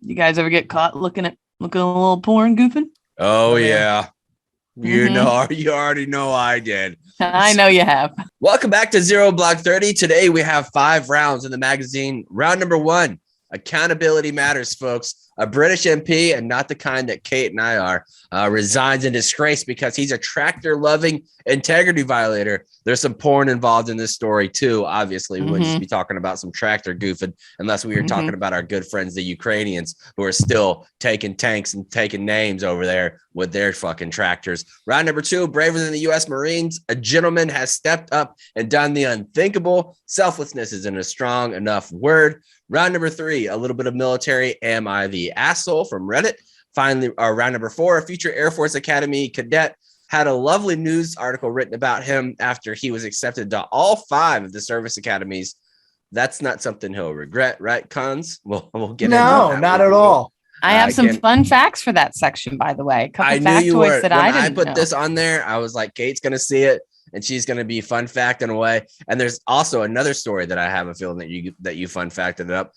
You guys ever get caught looking a little porn goofing? Oh yeah. You already know I did. I know you have. Welcome back to Zero Block 30. Today we have 5 rounds in the magazine. Round number 1, accountability matters, folks. A British MP, and not the kind that Kate and I are, resigns in disgrace because he's a tractor-loving integrity violator. There's some porn involved in this story too. Obviously, we wouldn't just be talking about some tractor goofing unless we were talking about our good friends, the Ukrainians, who are still taking tanks and taking names over there with their fucking tractors. Round number 2, braver than the U.S. Marines. A gentleman has stepped up and done the unthinkable. Selflessness isn't a strong enough word. Round number 3, a little bit of military. Am I the asshole from Reddit? Finally, round number 4, a future Air Force Academy cadet had a lovely news article written about him after he was accepted to all 5 of the service academies. That's not something he'll regret, right, Cons? We'll get into that. No, not at all. I have some fun facts for that section, by the way. A couple factoids that I didn't know. When I put this on there, I was like, Kate's going to see it. And she's going to be fun fact in a way. And there's also another story that I have a feeling that you fun facted it up.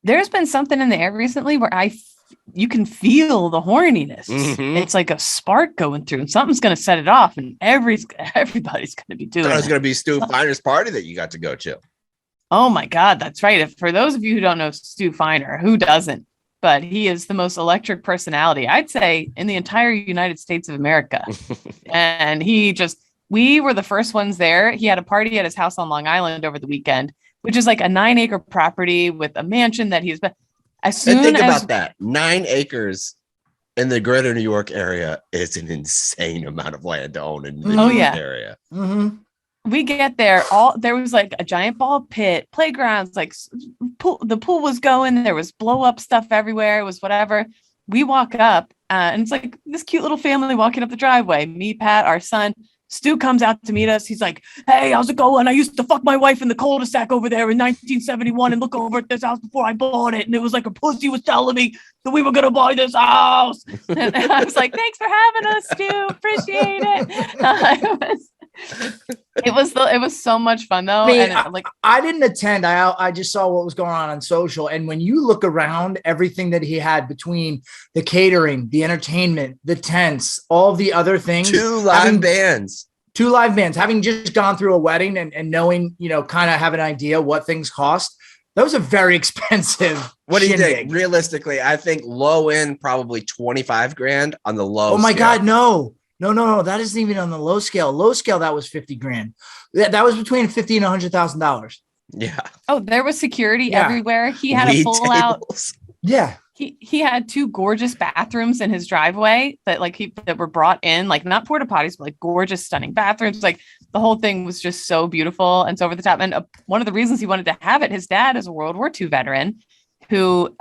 There's been something in the air recently where you can feel the horniness. It's like a spark going through, and something's going to set it off, and everybody's going to be doing it. It's going to be Stu Finer's party that you got to go to. Oh my God, that's right. For those of you who don't know Stu Finer, who doesn't? But he is the most electric personality, I'd say, in the entire United States of America. And we were the first ones there. He had a party at his house on Long Island over the weekend, which is like a 9-acre property with a mansion that he's been. Think about that. 9 acres in the greater New York area is an insane amount of land to own in the New York area. We get there, there was like a giant ball pit, playgrounds, like the pool was going. There was blow up stuff everywhere. It was whatever. We walk up and it's like this cute little family walking up the driveway. Me, Pat, our son. Stu comes out to meet us. He's like, hey, how's it going? I used to fuck my wife in the cul-de-sac over there in 1971 and look over at this house before I bought it. And it was like a pussy was telling me that we were going to buy this house. And I was like, thanks for having us, Stu. Appreciate it. It was so much fun though. I didn't attend. I just saw what was going on social. And when you look around everything that he had between the catering, the entertainment, the tents, all the other things, 2 live bands, having just gone through a wedding and knowing, kind of have an idea what things cost. That was a very expensive. What do you think? Realistically, I think low end, probably 25 grand on the low. Oh my scale. God. No. That isn't even on the low scale. Low scale, that was 50 grand. That was between $50,000 and $100,000. Yeah. Oh, there was security everywhere. He had a full out. Yeah. He had 2 gorgeous bathrooms in his driveway that were brought in, like not porta potties, but like gorgeous, stunning bathrooms. Like the whole thing was just so beautiful and so over the top. And one of the reasons he wanted to have it, his dad is a World War II veteran who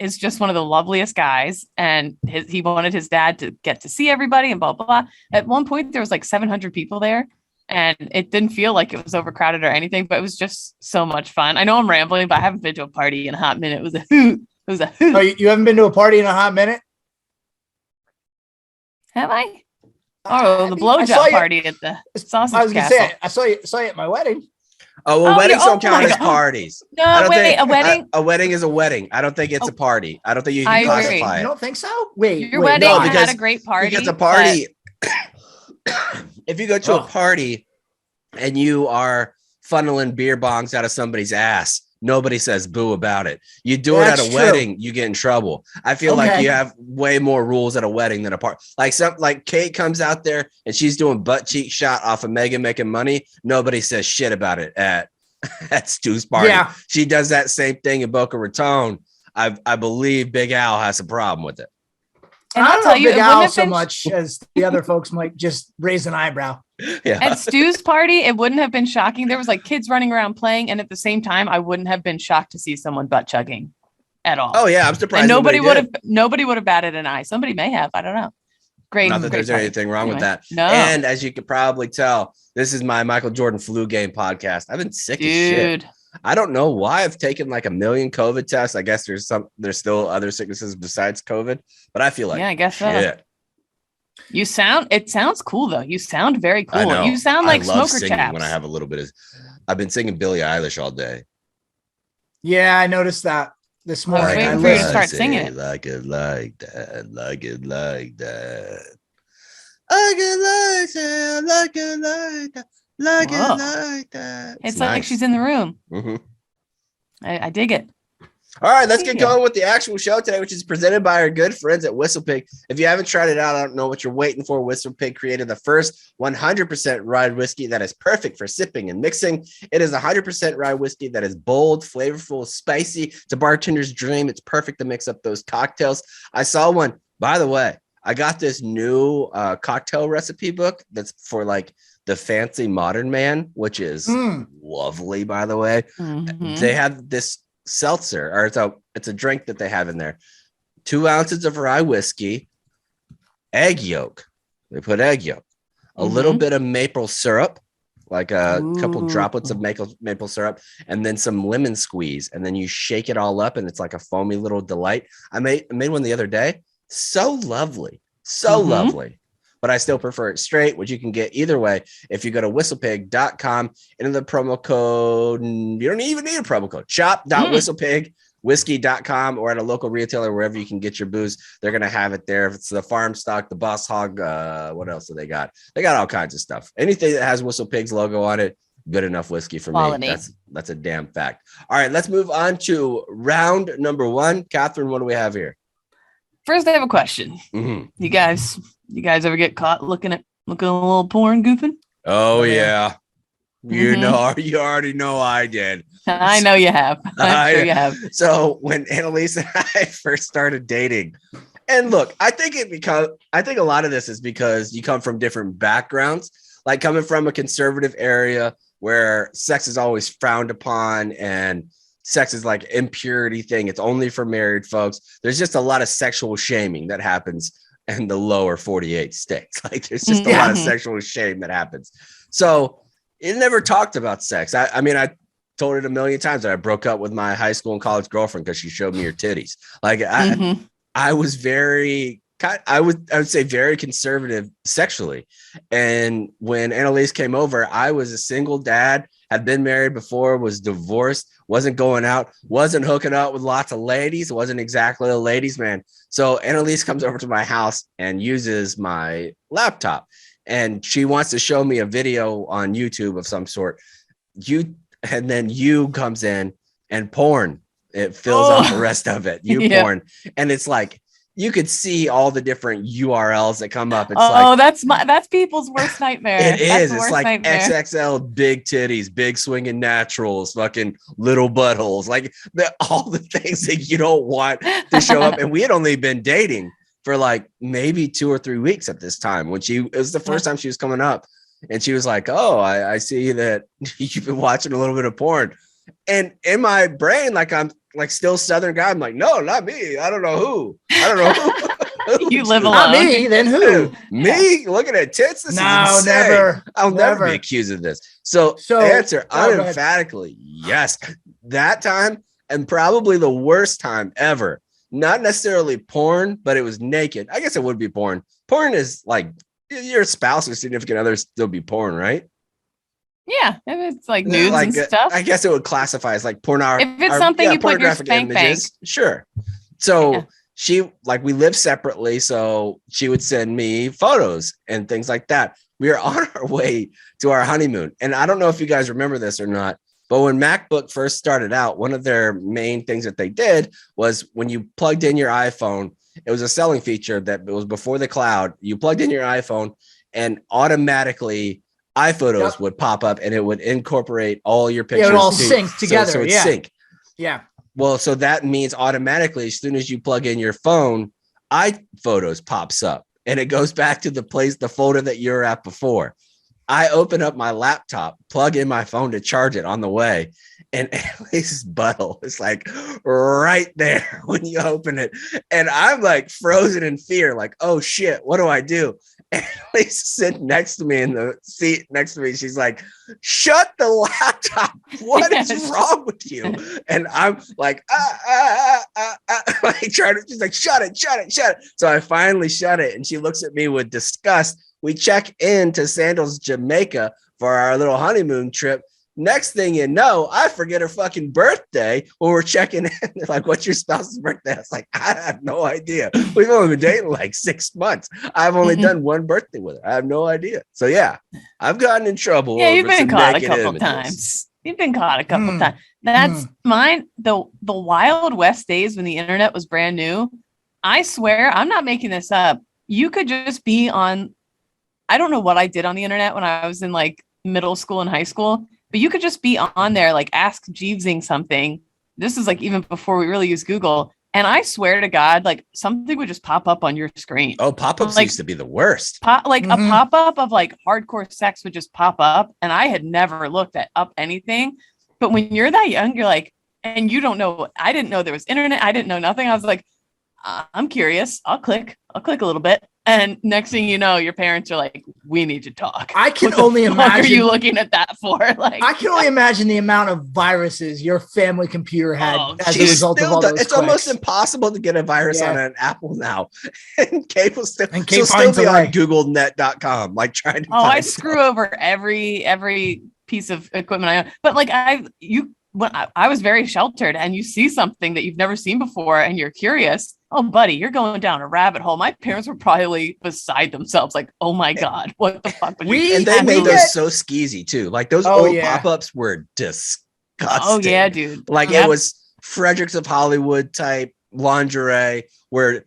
is just one of the loveliest guys. And he wanted his dad to get to see everybody and blah, blah, blah. At one point, there was like 700 people there. And it didn't feel like it was overcrowded or anything, but it was just so much fun. I know I'm rambling, but I haven't been to a party in a hot minute. It was a hoot. It was a hoot. Oh, you haven't been to a party in a hot minute? Have I? Oh, the blowjob party at the sausage I was gonna castle. say, I saw you at my wedding. Oh, well, weddings don't count as parties. No, wait, a wedding? A wedding is a wedding. I don't think it's a party. I don't think you can classify it. You don't think so? Wait, your wedding had a great party. Because a party, if you go to a party and you are funneling beer bongs out of somebody's ass, nobody says boo about it. You do it at a wedding, you get in trouble. I feel like you have way more rules at a wedding than a party. Like Kate comes out there and she's doing butt cheek shot off of Megan making money. Nobody says shit about it at Stu's party. Yeah. She does that same thing in Boca Raton. I believe Big Al has a problem with it. And I don't know Big Al so much as the other folks might just raise an eyebrow. Yeah. At Stu's party, it wouldn't have been shocking. There was like kids running around playing, and at the same time, I wouldn't have been shocked to see someone butt chugging at all. Oh yeah, I'm surprised. And nobody would have batted an eye. Somebody may have. I don't know. Great. Not that there's anything wrong with that. No. And as you could probably tell, this is my Michael Jordan flu game podcast. I've been sick as shit. I don't know why I've taken like 1 million COVID tests. I guess there's still other sicknesses besides COVID, but I feel like I guess so. It sounds cool though. You sound very cool. You sound like Smoker Chaps. When I have a little bit of, I've been singing Billie Eilish all day. Yeah, I noticed that. this I was morning. waiting I for you to listened. start singing it. Like it like that, like it like that. Like it like that, like it like that, like Whoa. it like that. It's like she's in the room. Mm-hmm. I dig it. All right, let's get Yeah. going with the actual show today, which is presented by our good friends at Whistle Pig. If you haven't tried it out, I don't know what you're waiting for. Whistle Pig created the first 100% rye whiskey that is perfect for sipping and mixing. It is 100% rye whiskey that is bold, flavorful, spicy. It's a bartender's dream. It's perfect to mix up those cocktails. I saw one, by the way. I got this new cocktail recipe book that's for like the fancy modern man, which is lovely, by the way. Mhm. They have this seltzer, or it's a drink that they have in there. 2 ounces of rye whiskey, egg yolk. They put egg yolk, a little bit of maple syrup, like a couple droplets of maple syrup, and then some lemon squeeze. And then you shake it all up, and it's like a foamy little delight. I made one the other day. So lovely, so lovely. But I still prefer it straight, which you can get either way. If you go to whistlepig.com, enter the promo code, you don't even need a promo code, shop.whistlepigwhiskey.com, or at a local retailer, wherever you can get your booze. They're going to have it there. If it's the farm stock, the Boss Hog, what else do they got? They got all kinds of stuff. Anything that has Whistle Pig's logo on it, good enough whiskey for Quality. me. That's a damn fact. All right, let's move on to round number 1. Catherine, what do we have here? First, I have a question. You guys ever get caught looking a little porn goofing? Oh yeah. You already know I did. I know you have. I'm sure you have. So when Annalise and I first started dating, and look, I think a lot of this is because you come from different backgrounds, like coming from a conservative area where sex is always frowned upon and sex is like impurity thing. It's only for married folks. There's just a lot of sexual shaming that happens in the lower 48 states. Like there's just a lot of sexual shame that happens. So it never talked about sex. I mean, I told it a million times that I broke up with my high school and college girlfriend because she showed me her titties. Like I was I would say very conservative sexually. And when Annalise came over, I was a single dad, had been married before, was divorced, wasn't going out, wasn't hooking up with lots of ladies, wasn't exactly a ladies' man. So Annalise comes over to my house and uses my laptop, and she wants to show me a video on YouTube of some sort. And then you comes in and porn. It fills out the rest of it. Porn. And it's like, you could see all the different URLs that come up. It's that's people's worst nightmare. It is. It's like nightmare. XXL big titties, big swinging naturals, fucking little buttholes, like all the things that you don't want to show up. And we had only been dating for like maybe 2 or 3 weeks at this time when it was the first time she was coming up, and she was like, "Oh, I see that you've been watching a little bit of porn." And in my brain, like I'm like still Southern guy. I'm like, no, not me. I don't know who. You live alone. Not me, then who? Me looking at tits? This is insane. Never. I'll never be accused of this. So answer unemphatically yes. That time, and probably the worst time ever. Not necessarily porn, but it was naked. I guess it would be porn. Porn is like your spouse or significant other still be porn, right? Yeah, if it's like nudes and stuff. I guess it would classify as like pornography. If it's something you put your spank bank. Sure. So she, like, we live separately, so she would send me photos and things like that. We are on our way to our honeymoon. And I don't know if you guys remember this or not, but when MacBook first started out, one of their main things that they did was when you plugged in your iPhone, it was a selling feature that it was before the cloud. You plugged in your iPhone and automatically iPhotos would pop up and it would incorporate all your pictures. It would all sync together. So it's sync. Yeah. Well, so that means automatically, as soon as you plug in your phone, iPhotos pops up and it goes back to the folder that you're at before. I open up my laptop, plug in my phone to charge it on the way, and Annalise's butthole is like right there when you open it. And I'm like frozen in fear, like, oh shit, what do I do? Annalise sitting next to me in the seat next to me. She's like, shut the laptop. What is wrong with you? And I'm like, like trying to, she's like, shut it. So I finally shut it. And she looks at me with disgust. We check into Sandals, Jamaica for our little honeymoon trip. Next thing you know, I forget her fucking birthday when we're checking in. Like, what's your spouse's birthday? I was like, I have no idea. We've only been dating like 6 months. I've only done one birthday with her. I have no idea. So yeah, I've gotten in trouble. Yeah, you've over been some caught a naked couple images. times. You've been caught a couple times. That's mine. The Wild West days when the internet was brand new. I swear, I'm not making this up. You could just be on. I don't know what I did on the internet when I was in like middle school and high school, but you could just be on there, like ask Jeevesing something. This is like even before we really used Google. And I swear to God, like something would just pop up on your screen. Oh, pop-ups like, used to be the worst. a pop-up of like hardcore sex would just pop up. And I had never looked up anything. But when you're that young, you're like, and you don't know, I didn't know there was internet. I didn't know nothing. I was like, I'm curious. I'll click a little bit. And next thing you know, your parents are like, we need to talk. I can only imagine. What are you looking at that for? Like, I can only imagine the amount of viruses your family computer had as a result of all those It's clicks. almost impossible to get a virus on an Apple now. And Kate will still, and she'll still be on googlenet.com, like trying to I screw over every piece of equipment I own. But like when I was very sheltered, and you see something that you've never seen before and you're curious. Oh, buddy, you're going down a rabbit hole. My parents were probably beside themselves. Like, oh my God, what the fuck? And they made those so skeezy too. Like those old pop-ups were disgusting. Oh yeah, dude. Like it was Fredericks of Hollywood type lingerie where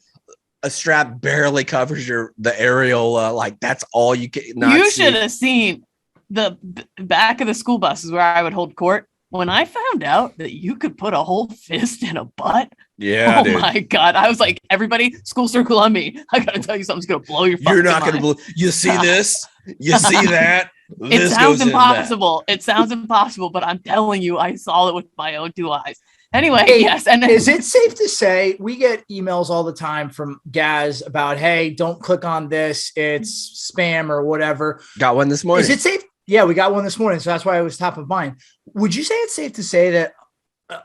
a strap barely covers the areola. Like that's all you can. You should have seen the back of the school buses where I would hold court. When I found out that you could put a whole fist in a butt, dude. My God. I was like, everybody, school circle on me. I got to tell you something's going to blow your fucking mind. You're not going to believe. You see this? You see that? It sounds impossible. It sounds impossible, but I'm telling you, I saw it with my own 2 eyes. Anyway, yes. And is it safe to say we get emails all the time from Gaz about, hey, don't click on this. It's spam or whatever. Got one this morning. Is it safe? Yeah, we got one this morning. So that's why it was top of mind. Would you say it's safe to say that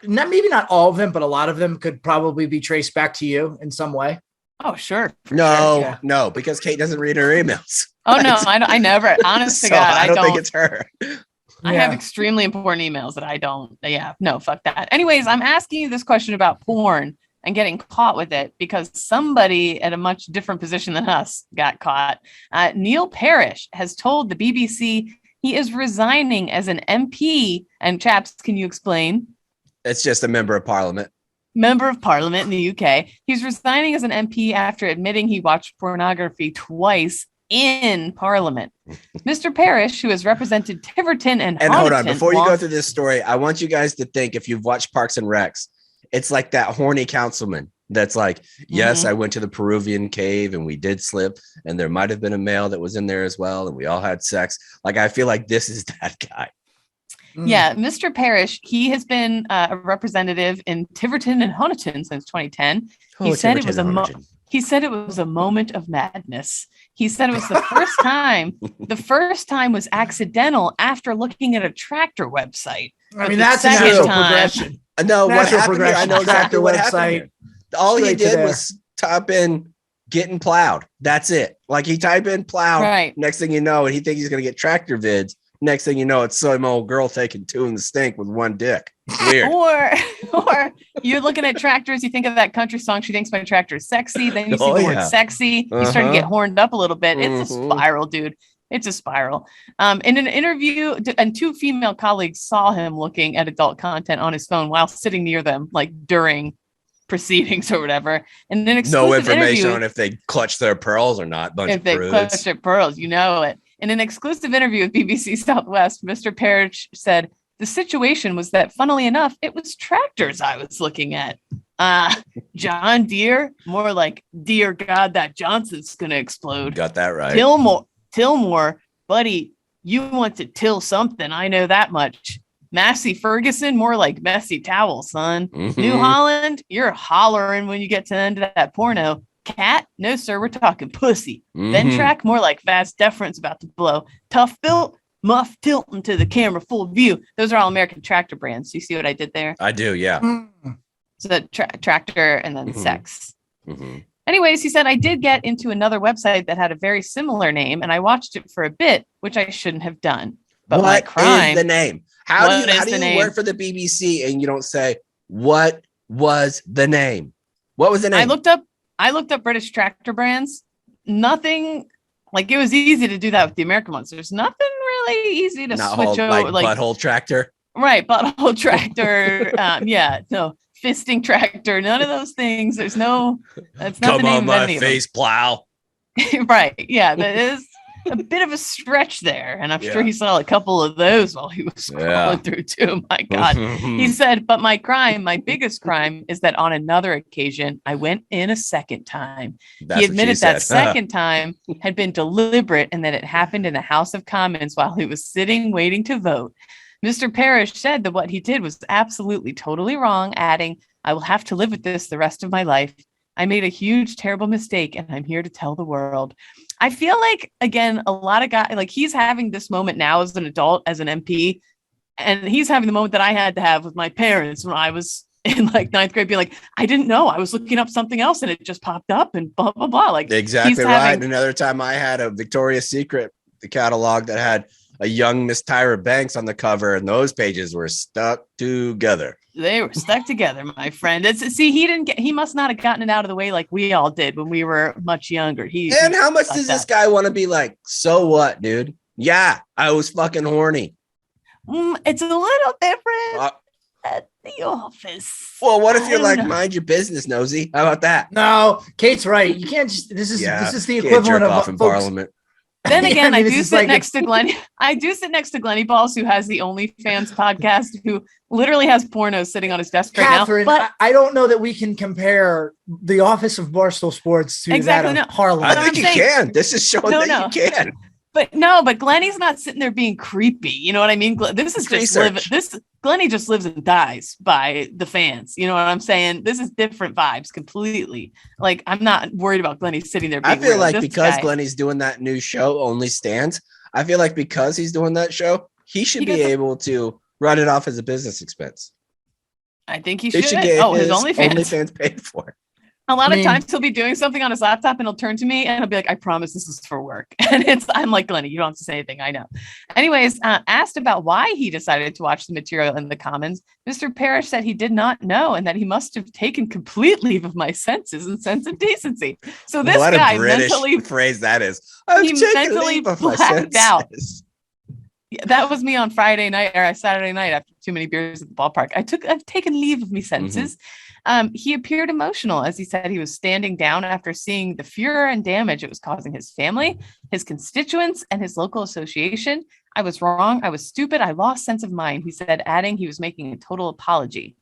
maybe not all of them, but a lot of them could probably be traced back to you in some way? Oh, sure. No, because Kate doesn't read her emails. Oh, no, I never. Honest to God, I don't think it's her. I have extremely important emails that I don't. Yeah, no, fuck that. Anyways, I'm asking you this question about porn and getting caught with it because somebody at a much different position than us got caught. Neil Parrish has told the BBC he is resigning as an MP. And chaps, can you explain? It's just a member of parliament. Member of parliament in the UK. He's resigning as an MP after admitting he watched pornography twice in parliament. Mr. Parrish, who has represented Tiverton and hold on, before you go through this story, I want you guys to think, if you've watched Parks and Recs, it's like that horny councilman that's like, yes, I went to the Peruvian cave and we did slip, and there might have been a male that was in there as well, and we all had sex. Like, I feel like this is that guy. Yeah, Mr. Parrish, he has been a representative in Tiverton and Honiton since 2010. He said it was a moment of madness. He said it was the first time. The first time was accidental after looking at a tractor website. I mean, that's a natural progression. No, what happened here? I know exactly what happened here. All he did was type in getting plowed. That's it. Like he type in plowed. Right. Next thing you know, and he thinks he's going to get tractor vids. Next thing you know, it's some old girl taking 2 in the stink with 1 dick. Weird. or you're looking at tractors. You think of that country song. She thinks my tractor is sexy. Then you see the word sexy. You start to get horned up a little bit. It's a spiral, dude. It's a spiral. In an interview, and 2 female colleagues saw him looking at adult content on his phone while sitting near them, like during proceedings or whatever. And then no information on if they clutch their pearls or not. If they clutch their pearls, you know it. In an exclusive interview with BBC Southwest, Mr. Parrish said, the situation was that, funnily enough, it was tractors I was looking at. John Deere, more like, dear God, that Johnson's going to explode. Got that right. Tillmore, buddy, you want to till something. I know that much. Massey Ferguson, more like messy towel, son. New Holland, you're hollering when you get to the end of that porno. Cat, no, sir, we're talking pussy. Ventrac, more like vast deference about to blow. Tough built, muff tilting to the camera, full view. Those are all American tractor brands. You see what I did there? I do, yeah. So the tractor and then sex. Anyways, he said, I did get into another website that had a very similar name, and I watched it for a bit, which I shouldn't have done. But what is the name? How do you work for the BBC and you don't say, what was the name? What was the name? I looked up British tractor brands. Nothing, like, it was easy to do that with the American ones. There's nothing really easy to switch over. Like butthole tractor. Right. Butthole tractor. No, fisting tractor. None of those things. That's not Come the name on, of my any face plow. Right. Yeah. That is a bit of a stretch there. And I'm sure he saw a couple of those while he was scrolling through too. My God. He said, but my biggest crime is that on another occasion, I went in a second time. He admitted that second time had been deliberate and that it happened in the House of Commons while he was sitting waiting to vote. Mr. Parrish said that what he did was absolutely totally wrong, adding, I will have to live with this the rest of my life. I made a huge, terrible mistake, and I'm here to tell the world. I feel like, again, a lot of guys, like, he's having this moment now as an adult, as an MP, and he's having the moment that I had to have with my parents when I was in like ninth grade, be like, I didn't know, I was looking up something else and it just popped up and blah, blah, blah. Like, exactly right. Another time I had a Victoria's Secret catalog that had a young Miss Tyra Banks on the cover, and those pages were stuck together. They were stuck together, my friend. He must not have gotten it out of the way like we all did when we were much younger. And how much does this guy want to be like, so what, dude? Yeah, I was fucking horny. It's a little different at the office. Well, what if you're like, mind your business, nosy? How about that? No, Kate's right. You can't just, this is the equivalent of in Parliament. Then again, I do sit next to Glennie. I do sit next to Glennie Balls, who has the OnlyFans podcast, who literally has pornos sitting on his desk Catherine, right now. But I don't know that we can compare the office of Barstool Sports to that of Parliament. I think you can. This is showing that you can. But Glennie's not sitting there being creepy. You know what I mean? This is just Glennie just lives and dies by the fans. You know what I'm saying? This is different vibes completely. Like, I'm not worried about Glennie sitting there. I feel like because Glennie's doing that new show, Only Stands, I feel like because he's doing that show, he should be able to run it off as a business expense. I think he should. Get his OnlyFans paid for. A lot of times he'll be doing something on his laptop and he'll turn to me and he'll be like, I promise this is for work. And I'm like, Glennie, you don't have to say anything. I know. Anyways, asked about why he decided to watch the material in the Commons, Mr. Parrish said he did not know and that he must have taken complete leave of my senses and sense of decency. So this guy mentally phrase that is. He mentally blacked out. Yeah, that was me on Friday night or Saturday night after too many beers at the ballpark. I've taken leave of me senses. He appeared emotional as he said he was standing down after seeing the furor and damage it was causing his family, his constituents, and his local association. I was wrong. I was stupid. I lost sense of mind, he said, adding he was making a total apology.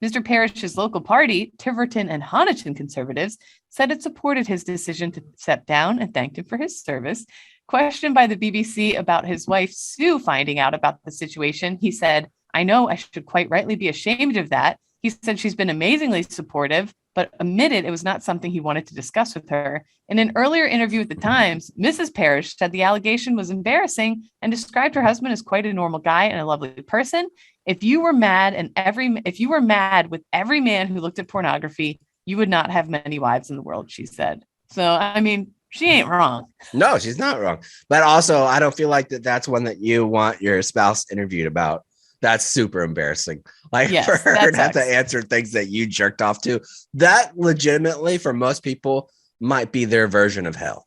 Mr. Parrish's local party, Tiverton and Honiton Conservatives, said it supported his decision to step down and thanked him for his service. Questioned by the BBC about his wife, Sue, finding out about the situation, he said, I know I should quite rightly be ashamed of that. He said she's been amazingly supportive, but admitted it was not something he wanted to discuss with her. In an earlier interview with the Times, Mrs. Parrish said the allegation was embarrassing and described her husband as quite a normal guy and a lovely person. If you were mad with every man who looked at pornography, you would not have many wives in the world, she said. So, I mean, she ain't wrong. No, she's not wrong. But also, I don't feel like that's one that you want your spouse interviewed about. That's super embarrassing. Like, for her to have to answer things that you jerked off to, that legitimately for most people might be their version of hell.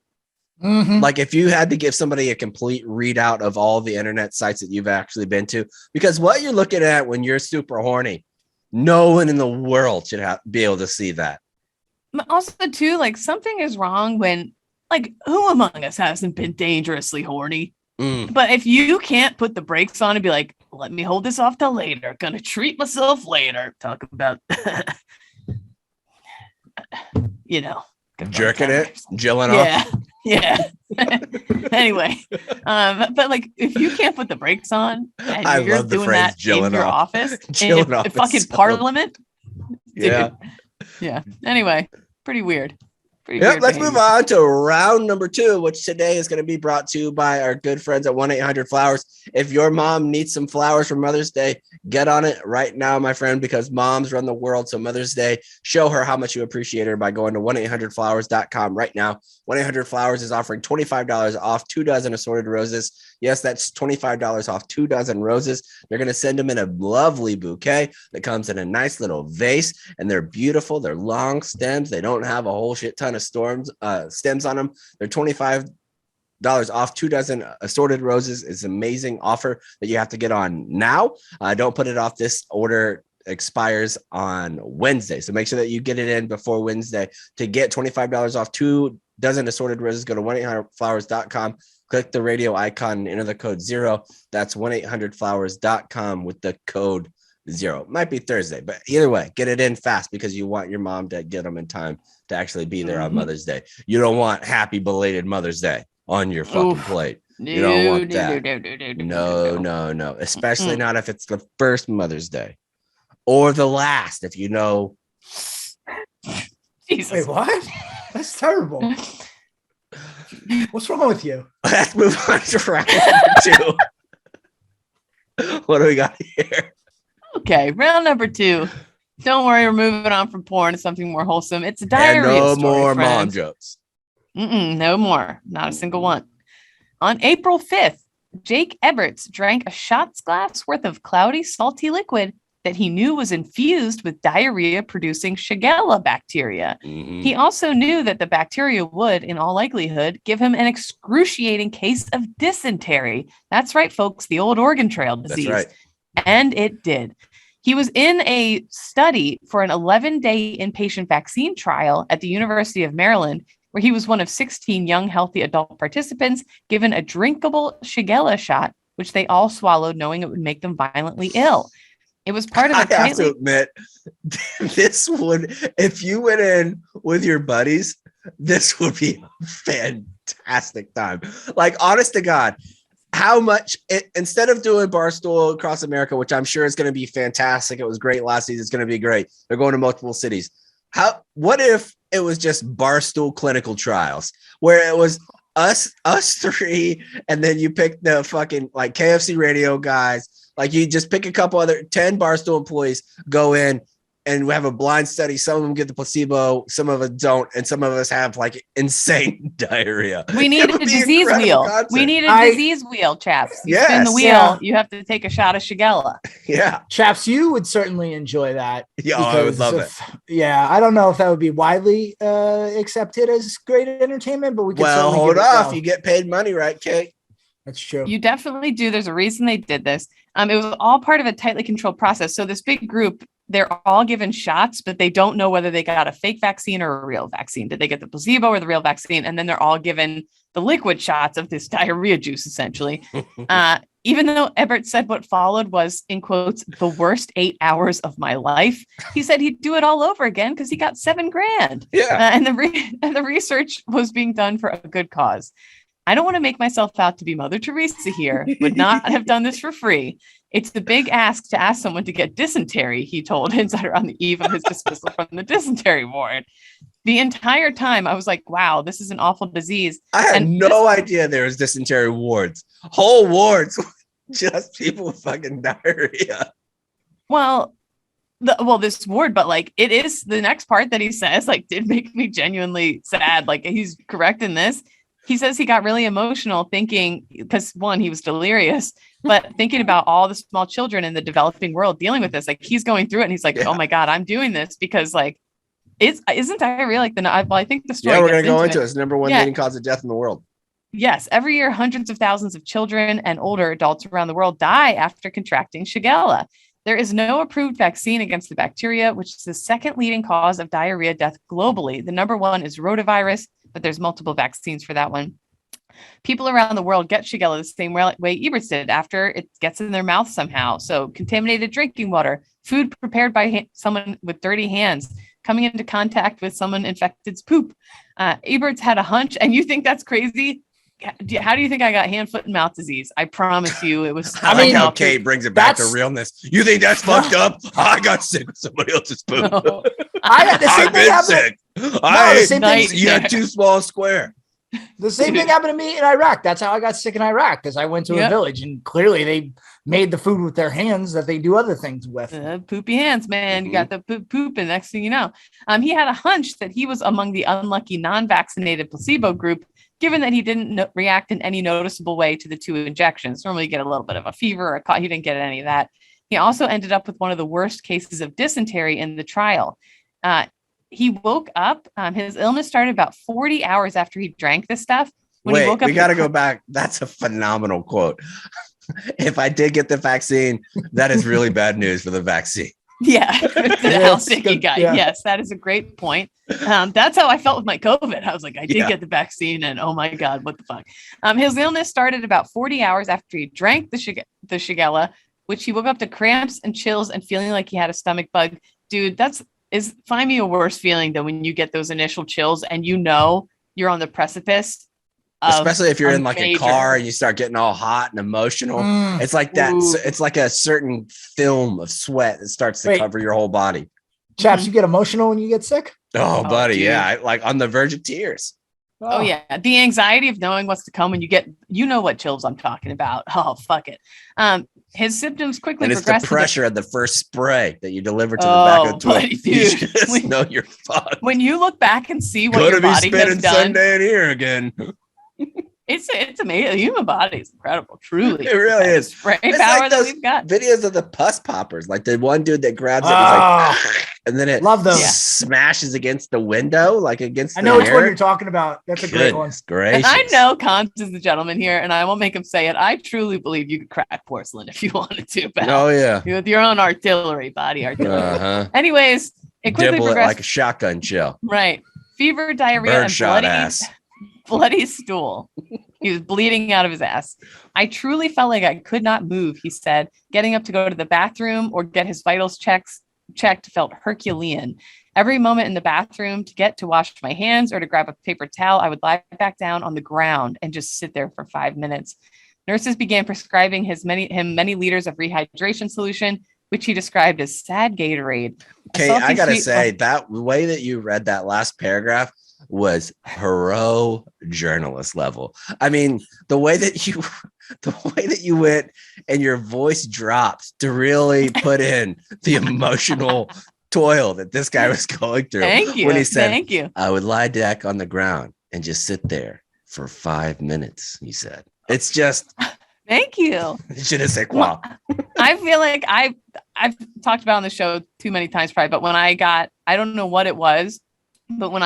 Mm-hmm. Like, if you had to give somebody a complete readout of all the internet sites that you've actually been to, because what you're looking at when you're super horny, no one in the world should be able to see that. Also, too, like, something is wrong when, like, who among us hasn't been dangerously horny? But if you can't put the brakes on and be like, let me hold this off till later, gonna treat myself later, talk about, jerking it, jilling off. Yeah. Anyway, but like, if you can't put the brakes on and you're doing that in your office, in fucking Parliament, yeah. Yeah. Anyway, pretty weird. Yep, let's move on to round number 2, which today is going to be brought to you by our good friends at 1-800-Flowers. If your mom needs some flowers for Mother's Day, get on it right now, my friend, because moms run the world. So Mother's Day, show her how much you appreciate her by going to 1-800-Flowers.com right now. 1-800-Flowers is offering $25 off 2 dozen assorted roses. Yes, that's $25 off 2 dozen roses. They're going to send them in a lovely bouquet that comes in a nice little vase, and they're beautiful. They're long stems. They don't have a whole shit ton of stems on them. They're $25 off 2 dozen assorted roses. Is an amazing offer that you have to get on now. Don't put it off. This order expires on Wednesday, so make sure that you get it in before Wednesday. To get $25 off 2 dozen assorted roses, go to 1-800-Flowers.com. Click the radio icon and enter the code 0. That's 1-800-Flowers.com with the code 0. Might be Thursday, but either way, get it in fast because you want your mom to get them in time to actually be there on Mother's Day. You don't want happy belated Mother's Day on your fucking plate. You don't want that. No. Especially not if it's the first Mother's Day or the last, if you know. Jesus. Wait, what? That's terrible. What's wrong with you? Let's move on to round number 2. What do we got here? Okay, round number 2. Don't worry, we're moving on from porn to something more wholesome. It's a diarrhea no story, more friends. mom jokes. No more. Not a single one. On April 5th, Jake Eberts drank a shot's glass worth of cloudy, salty liquid that he knew was infused with diarrhea-producing Shigella bacteria. Mm-hmm. He also knew that the bacteria would, in all likelihood, give him an excruciating case of dysentery. That's right, folks, the old Oregon Trail disease. That's right. And it did. He was in a study for an 11-day inpatient vaccine trial at the University of Maryland, where he was one of 16 young, healthy adult participants given a drinkable Shigella shot, which they all swallowed, knowing it would make them violently ill. It was part of a I have to admit, this would, if you went in with your buddies, this would be a fantastic time. Like, honest to God, how much, instead of doing Barstool across America, which I'm sure is going to be fantastic. It was great last season. It's going to be great. They're going to multiple cities. What if it was just Barstool clinical trials where it was us 3, and then you pick the fucking like KFC radio guys. Like, you just pick a couple other 10 Barstool employees, go in, and we have a blind study. Some of them get the placebo, some of us don't, and some of us have like insane diarrhea. We need a disease wheel. We need a disease wheel, chaps. You spin the wheel, you have to take a shot of Shigella. Yeah. Chaps, you would certainly enjoy that. Yeah, I would love it. Yeah, I don't know if that would be widely accepted as great entertainment, but we could. Well, hold off. You get paid money, right, Kate? That's true. You definitely do. There's a reason they did this. It was all part of a tightly controlled process. So this big group, they're all given shots, but they don't know whether they got a fake vaccine or a real vaccine. Did they get the placebo or the real vaccine? And then they're all given the liquid shots of this diarrhea juice, essentially. Even though Ebert said what followed was, in quotes, the worst 8 hours of my life, he said he'd do it all over again because he got $7,000. Yeah. And the research was being done for a good cause. I don't want to make myself out to be Mother Teresa here. Would not have done this for free. It's the big ask to ask someone to get dysentery, he told Insider on the eve of his dismissal from the dysentery ward. The entire time I was like, wow, this is an awful disease. I had no idea there was dysentery wards. Whole wards, just people with fucking diarrhea. Well, this ward, but like, it is the next part that he says, like, did make me genuinely sad. Like, he's correct in this. He says he got really emotional thinking, because one, he was delirious, but thinking about all the small children in the developing world dealing with this. Like, he's going through it and he's like, oh my God, I'm doing this because like, isn't diarrhea like I think the story. Yeah, we're going to go into it. It's the number one leading cause of death in the world. Yes. Every year, hundreds of thousands of children and older adults around the world die after contracting Shigella. There is no approved vaccine against the bacteria, which is the second leading cause of diarrhea death globally. The number one is rotavirus, but there's multiple vaccines for that one. People around the world get Shigella the same way Eberts did, after it gets in their mouth somehow. So contaminated drinking water, food prepared by someone with dirty hands, coming into contact with someone infected's poop. Eberts had a hunch, and you think that's crazy? How do you think I got hand, foot, and mouth disease? I promise you it was. I like how Kate brings it back to realness. You think that's fucked up? I got sick with somebody else's poop. No. I've been sick. the same thing. You had too small a square. The same thing happened to me in Iraq. That's how I got sick in Iraq, because I went to a village and clearly they made the food with their hands that they do other things with. Poopy hands, man. You got the poop, and next thing you know, he had a hunch that he was among the unlucky non-vaccinated placebo group, given that he didn't react in any noticeable way to the 2 injections. Normally you get a little bit of a fever or a cough. He didn't get any of that. He also ended up with one of the worst cases of dysentery in the trial. He woke up. His illness started about 40 hours after he drank this stuff. When he woke up, we got to go back. That's a phenomenal quote. If I did get the vaccine, that is really bad news for the vaccine. Yeah, how sick he got. Yes, that is a great point. That's how I felt with my COVID. I was like, I did get the vaccine, and oh my God, what the fuck? His illness started about 40 hours after he drank the Shigella, which he woke up to cramps and chills and feeling like he had a stomach bug. Dude, find me a worse feeling than when you get those initial chills and you know you're on the precipice. Especially if you're in like a car and you start getting all hot and emotional. It's like that. So it's like a certain film of sweat that starts to cover your whole body. Chaps, you get emotional when you get sick? Oh buddy. Yeah. Like on the verge of tears. Oh yeah. The anxiety of knowing what's to come when you know what chills I'm talking about. Oh, fuck it. His symptoms quickly progressed. It's the pressure of the first spray that you deliver to the back of the toilet. You just know you're fucked. When you look back and see what your body has done. Sunday in here again. It's amazing. The human body is incredible. Truly. It really is. Spray power like that we've got. Videos of the pus poppers, like the one dude that grabs it and, and then it smashes against the window, like against the I know which one you're talking about. That's a great one. And I know Kant is the gentleman here, and I won't make him say it. I truly believe you could crack porcelain if you wanted to, pal. Oh, yeah. With your own body artillery. Anyways, it quickly Dibble progressed. It like a shotgun shell. Right. Fever, diarrhea, and bloody stool. He was bleeding out of his ass. I truly felt like I could not move, he said. Getting up to go to the bathroom or get his vitals checked felt Herculean. Every moment in the bathroom to get to wash my hands or to grab a paper towel, I would lie back down on the ground and just sit there for 5 minutes. Nurses began prescribing him many liters of rehydration solution, which he described as sad Gatorade. Okay, I gotta say that way that you read that last paragraph was hero journalist level. I mean, the way that you went and your voice dropped to really put in the emotional toil that this guy was going through. Thank you. When he said, "Thank you, I would lie back on the ground and just sit there for 5 minutes." He said, "It's just." Thank you. Je ne sais quoi. I feel like I've talked about on the show too many times probably, but when I don't know what it was, but when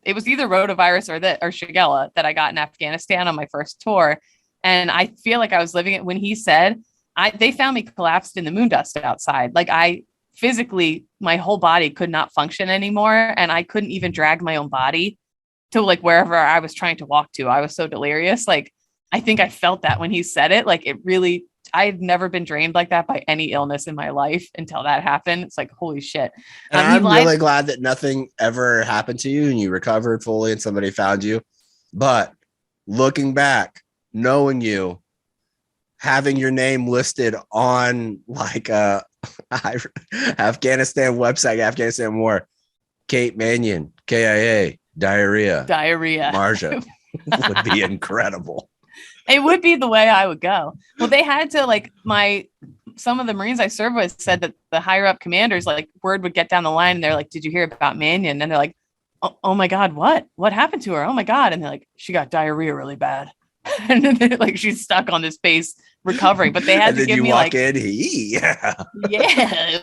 it was either rotavirus or Shigella that I got in Afghanistan on my first tour. And I feel like I was living it when he said, they found me collapsed in the moon dust outside. Like I physically, my whole body could not function anymore. And I couldn't even drag my own body to like wherever I was trying to walk to. I was so delirious. Like, I think I felt that when he said it, like it really, I've never been drained like that by any illness in my life until that happened. It's like, holy shit. And I'm really glad that nothing ever happened to you and you recovered fully and somebody found you. But looking back, knowing you, having your name listed on like a Afghanistan website, Afghanistan War, Kate Mannion, KIA, diarrhea, Marja would be incredible. It would be the way I would go. Well, they had to some of the Marines I served with said that the higher up commanders, like word would get down the line and they're like, did you hear about Mannion? And they're like, oh my God, what happened to her? Oh my God. And they're like, she got diarrhea really bad. And then they're like, she's stuck on this base recovering, but they had to give me like, yeah,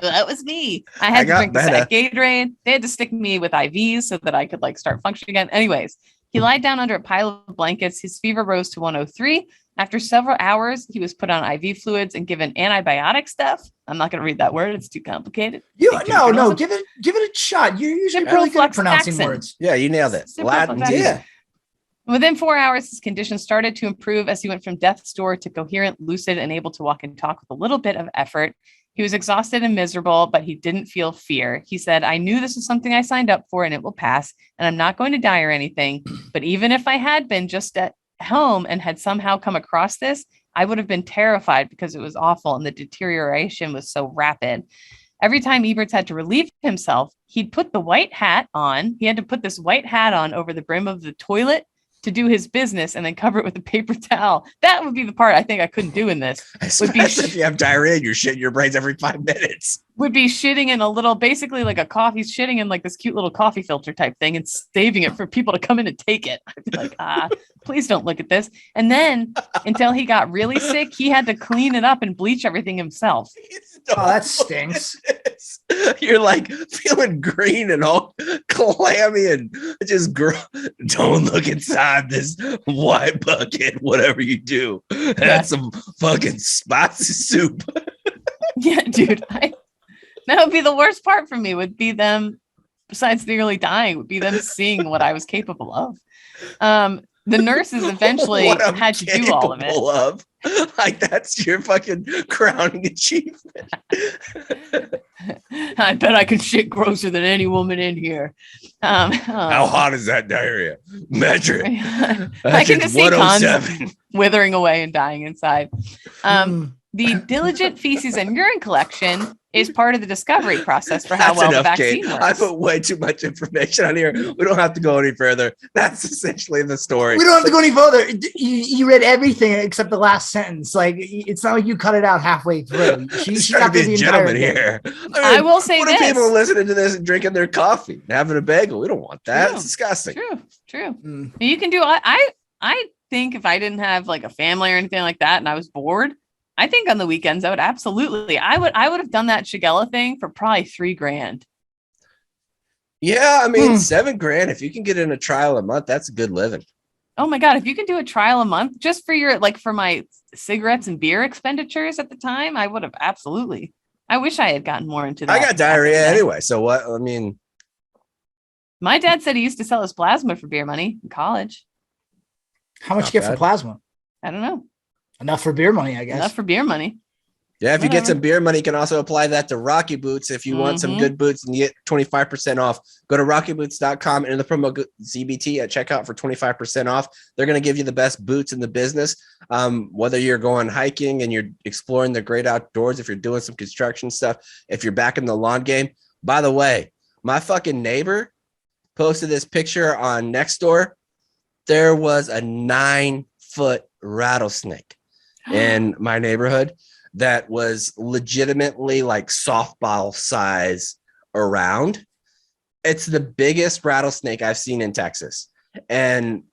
that was me. I had to drink that Gatorade. They had to stick me with IVs so that I could like start functioning again. Anyways, he lied down under a pile of blankets. His fever rose to 103. After several hours, he was put on IV fluids and given antibiotic stuff. I'm not going to read that word. It's too complicated. No, give it a shot. You're usually really good at pronouncing words. Yeah, you nailed it. Latin. Yeah. Within 4 hours, his condition started to improve as he went from death's door to coherent, lucid, and able to walk and talk with a little bit of effort. He was exhausted and miserable, but he didn't feel fear. He said, I knew this was something I signed up for and it will pass, and I'm not going to die or anything. But even if I had been just at home and had somehow come across this, I would have been terrified because it was awful and the deterioration was so rapid. Every time Eberts had to relieve himself, he'd put the white hat on. He had to put this white hat on over the brim of the toilet to do his business and then cover it with a paper towel. That would be the part I think I couldn't do in this. Especially if you have diarrhea and you're shitting your brains every 5 minutes. Would be shitting in a little, basically like a coffee, shitting in like this cute little coffee filter type thing and saving it for people to come in and take it. I'd be like, please don't look at this. And then until he got really sick, he had to clean it up and bleach everything himself. Oh, that stinks. You're like feeling green and all clammy and just don't look inside this white bucket, whatever you do. That's some fucking spicy soup. Yeah, dude. That would be the worst part for me, would be them, besides nearly dying, would be them seeing what I was capable of. The nurses eventually had to do all of it. Like, that's your fucking crowning achievement. I bet I can shit grosser than any woman in here. How hot is that diarrhea? Measure it. I can just see Cons withering away and dying inside. The diligent feces and urine collection is part of the discovery process for how well the vaccine works. I put way too much information on here. We don't have to go any further. That's essentially the story. We don't have to go any further. You read everything except the last sentence. Like, it's not like you cut it out halfway through. She's got to be a gentleman here. I will say this. What if people listening to this and drinking their coffee and having a bagel? We don't want that. It's disgusting. True. You can do. I think if I didn't have like a family or anything like that, and I was bored, I think on the weekends I would absolutely. I would have done that Shigella thing for probably $3,000. Yeah, I mean $7,000. If you can get in a trial a month, that's a good living. Oh my God. If you can do a trial a month just for your, like, for my cigarettes and beer expenditures at the time, I would have absolutely. I wish I had gotten more into that. I got diarrhea anyway. So what? I mean, my dad said he used to sell his plasma for beer money in college. How much you get for plasma? I don't know. Enough for beer money, I guess. Enough for beer money. Yeah, if you get some beer money, you can also apply that to Rocky Boots. If you want some good boots and you get 25% off, go to rockyboots.com and enter the promo code ZBT at checkout for 25% off. They're going to give you the best boots in the business. Whether you're going hiking and you're exploring the great outdoors, if you're doing some construction stuff, if you're back in the lawn game. By the way, my fucking neighbor posted this picture on Nextdoor. There was a 9-foot rattlesnake in my neighborhood that was legitimately like softball size around. It's the biggest rattlesnake I've seen in Texas. And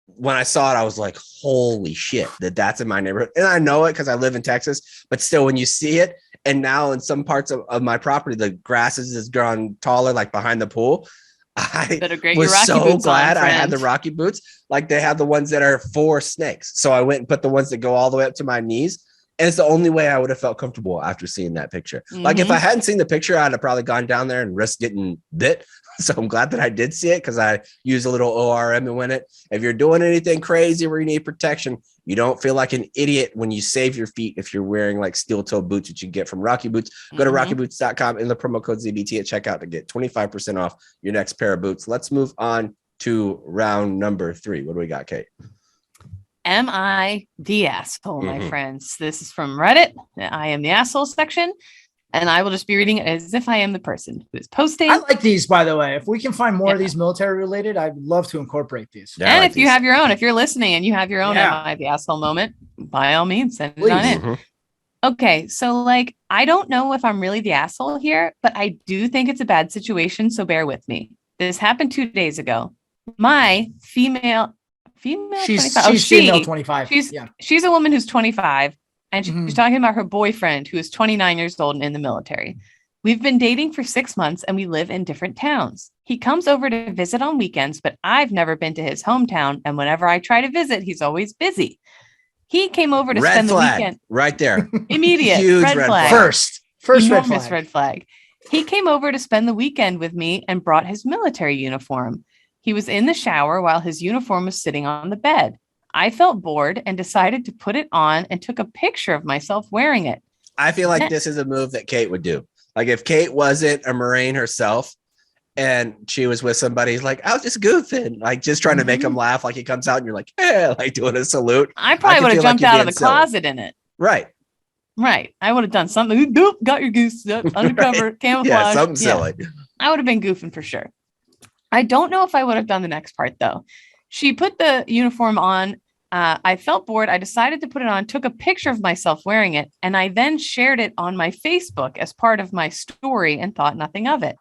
when I saw it, I was like, holy shit, that's in my neighborhood. And I know it because I live in Texas, but still when you see it, and now in some parts of my property, the grasses has grown taller, like behind the pool. I was so glad I had the Rocky Boots. Like, they have the ones that are for snakes. So I went and put the ones that go all the way up to my knees. And it's the only way I would have felt comfortable after seeing that picture. Like, if I hadn't seen the picture, I'd have probably gone down there and risked getting bit. So I'm glad that I did see it because I use a little ORM and win it. If you're doing anything crazy where you need protection, you don't feel like an idiot when you save your feet if you're wearing like steel toe boots that you get from Rocky Boots. Go to rockyboots.com and the promo code ZBT at checkout to get 25% off your next pair of boots. Let's move on to round number 3. What do we got, Kate? Am I the asshole, my friends? This is from Reddit. I am the asshole section. And I will just be reading it as if I am the person who is posting. I like these, by the way. If we can find more of these military related, I'd love to incorporate these. Yeah, and if you have your own, if you're listening and you have your own Am I the asshole moment, by all means, send it on in. Okay, so like, I don't know if I'm really the asshole here, but I do think it's a bad situation, so bear with me. This happened 2 days ago. My female she's 25. female 25. She's a woman who's 25. And she's talking about her boyfriend, who is 29 years old and in the military. We've been dating for 6 months and we live in different towns. He comes over to visit on weekends, but I've never been to his hometown. And whenever I try to visit, he's always busy. He came over to spend the weekend. Right there. Immediate. Huge red flag. First red flag. He came over to spend the weekend with me and brought his military uniform. He was in the shower while his uniform was sitting on the bed. I felt bored and decided to put it on and took a picture of myself wearing it. I feel like this is a move that Kate would do. Like, if Kate wasn't a Marine herself and she was with somebody, like, I was just goofing, like just trying to make him laugh. Like, he comes out and you're like, like doing a salute. I probably would have jumped out of the closet in it. Right. Right. I would have done something. Doop, got your goose undercover camouflage. Yeah, something silly. I would have been goofing for sure. I don't know if I would have done the next part though. She put the uniform on. I felt bored. I decided to put it on, took a picture of myself wearing it, and I then shared it on my Facebook as part of my story and thought nothing of it.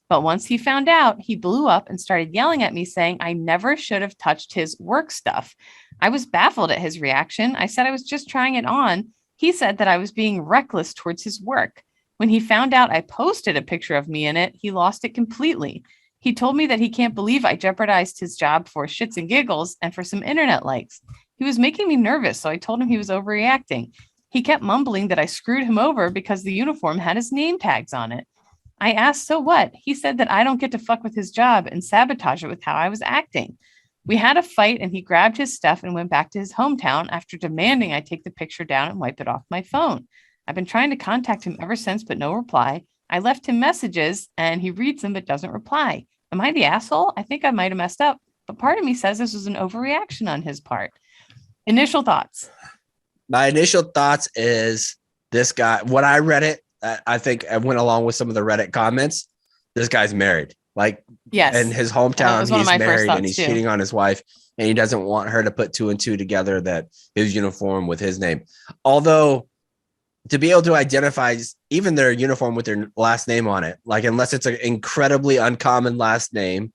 But once he found out, he blew up and started yelling at me saying I never should have touched his work stuff. I was baffled at his reaction. I said I was just trying it on. He said that I was being reckless towards his work. When he found out I posted a picture of me in it, he lost it completely. He told me that he can't believe I jeopardized his job for shits and giggles and for some internet likes. He was making me nervous, so I told him he was overreacting. He kept mumbling that I screwed him over because the uniform had his name tags on it. I asked, so what? He said that I don't get to fuck with his job and sabotage it with how I was acting. We had a fight and he grabbed his stuff and went back to his hometown after demanding I take the picture down and wipe it off my phone. I've been trying to contact him ever since, but no reply. I left him messages and he reads them but doesn't reply. Am I the asshole? I think I might have messed up, but part of me says this was an overreaction on his part. Initial thoughts. My initial thoughts is this guy, when I read it, I think I went along with some of the Reddit comments. This guy's married. Like, yes, in his hometown, he's married and he's too. cheating on his wife, and he doesn't want her to put two and two together that his uniform with his name. Although, to be able to identify even their uniform with their last name on it, like unless it's an incredibly uncommon last name,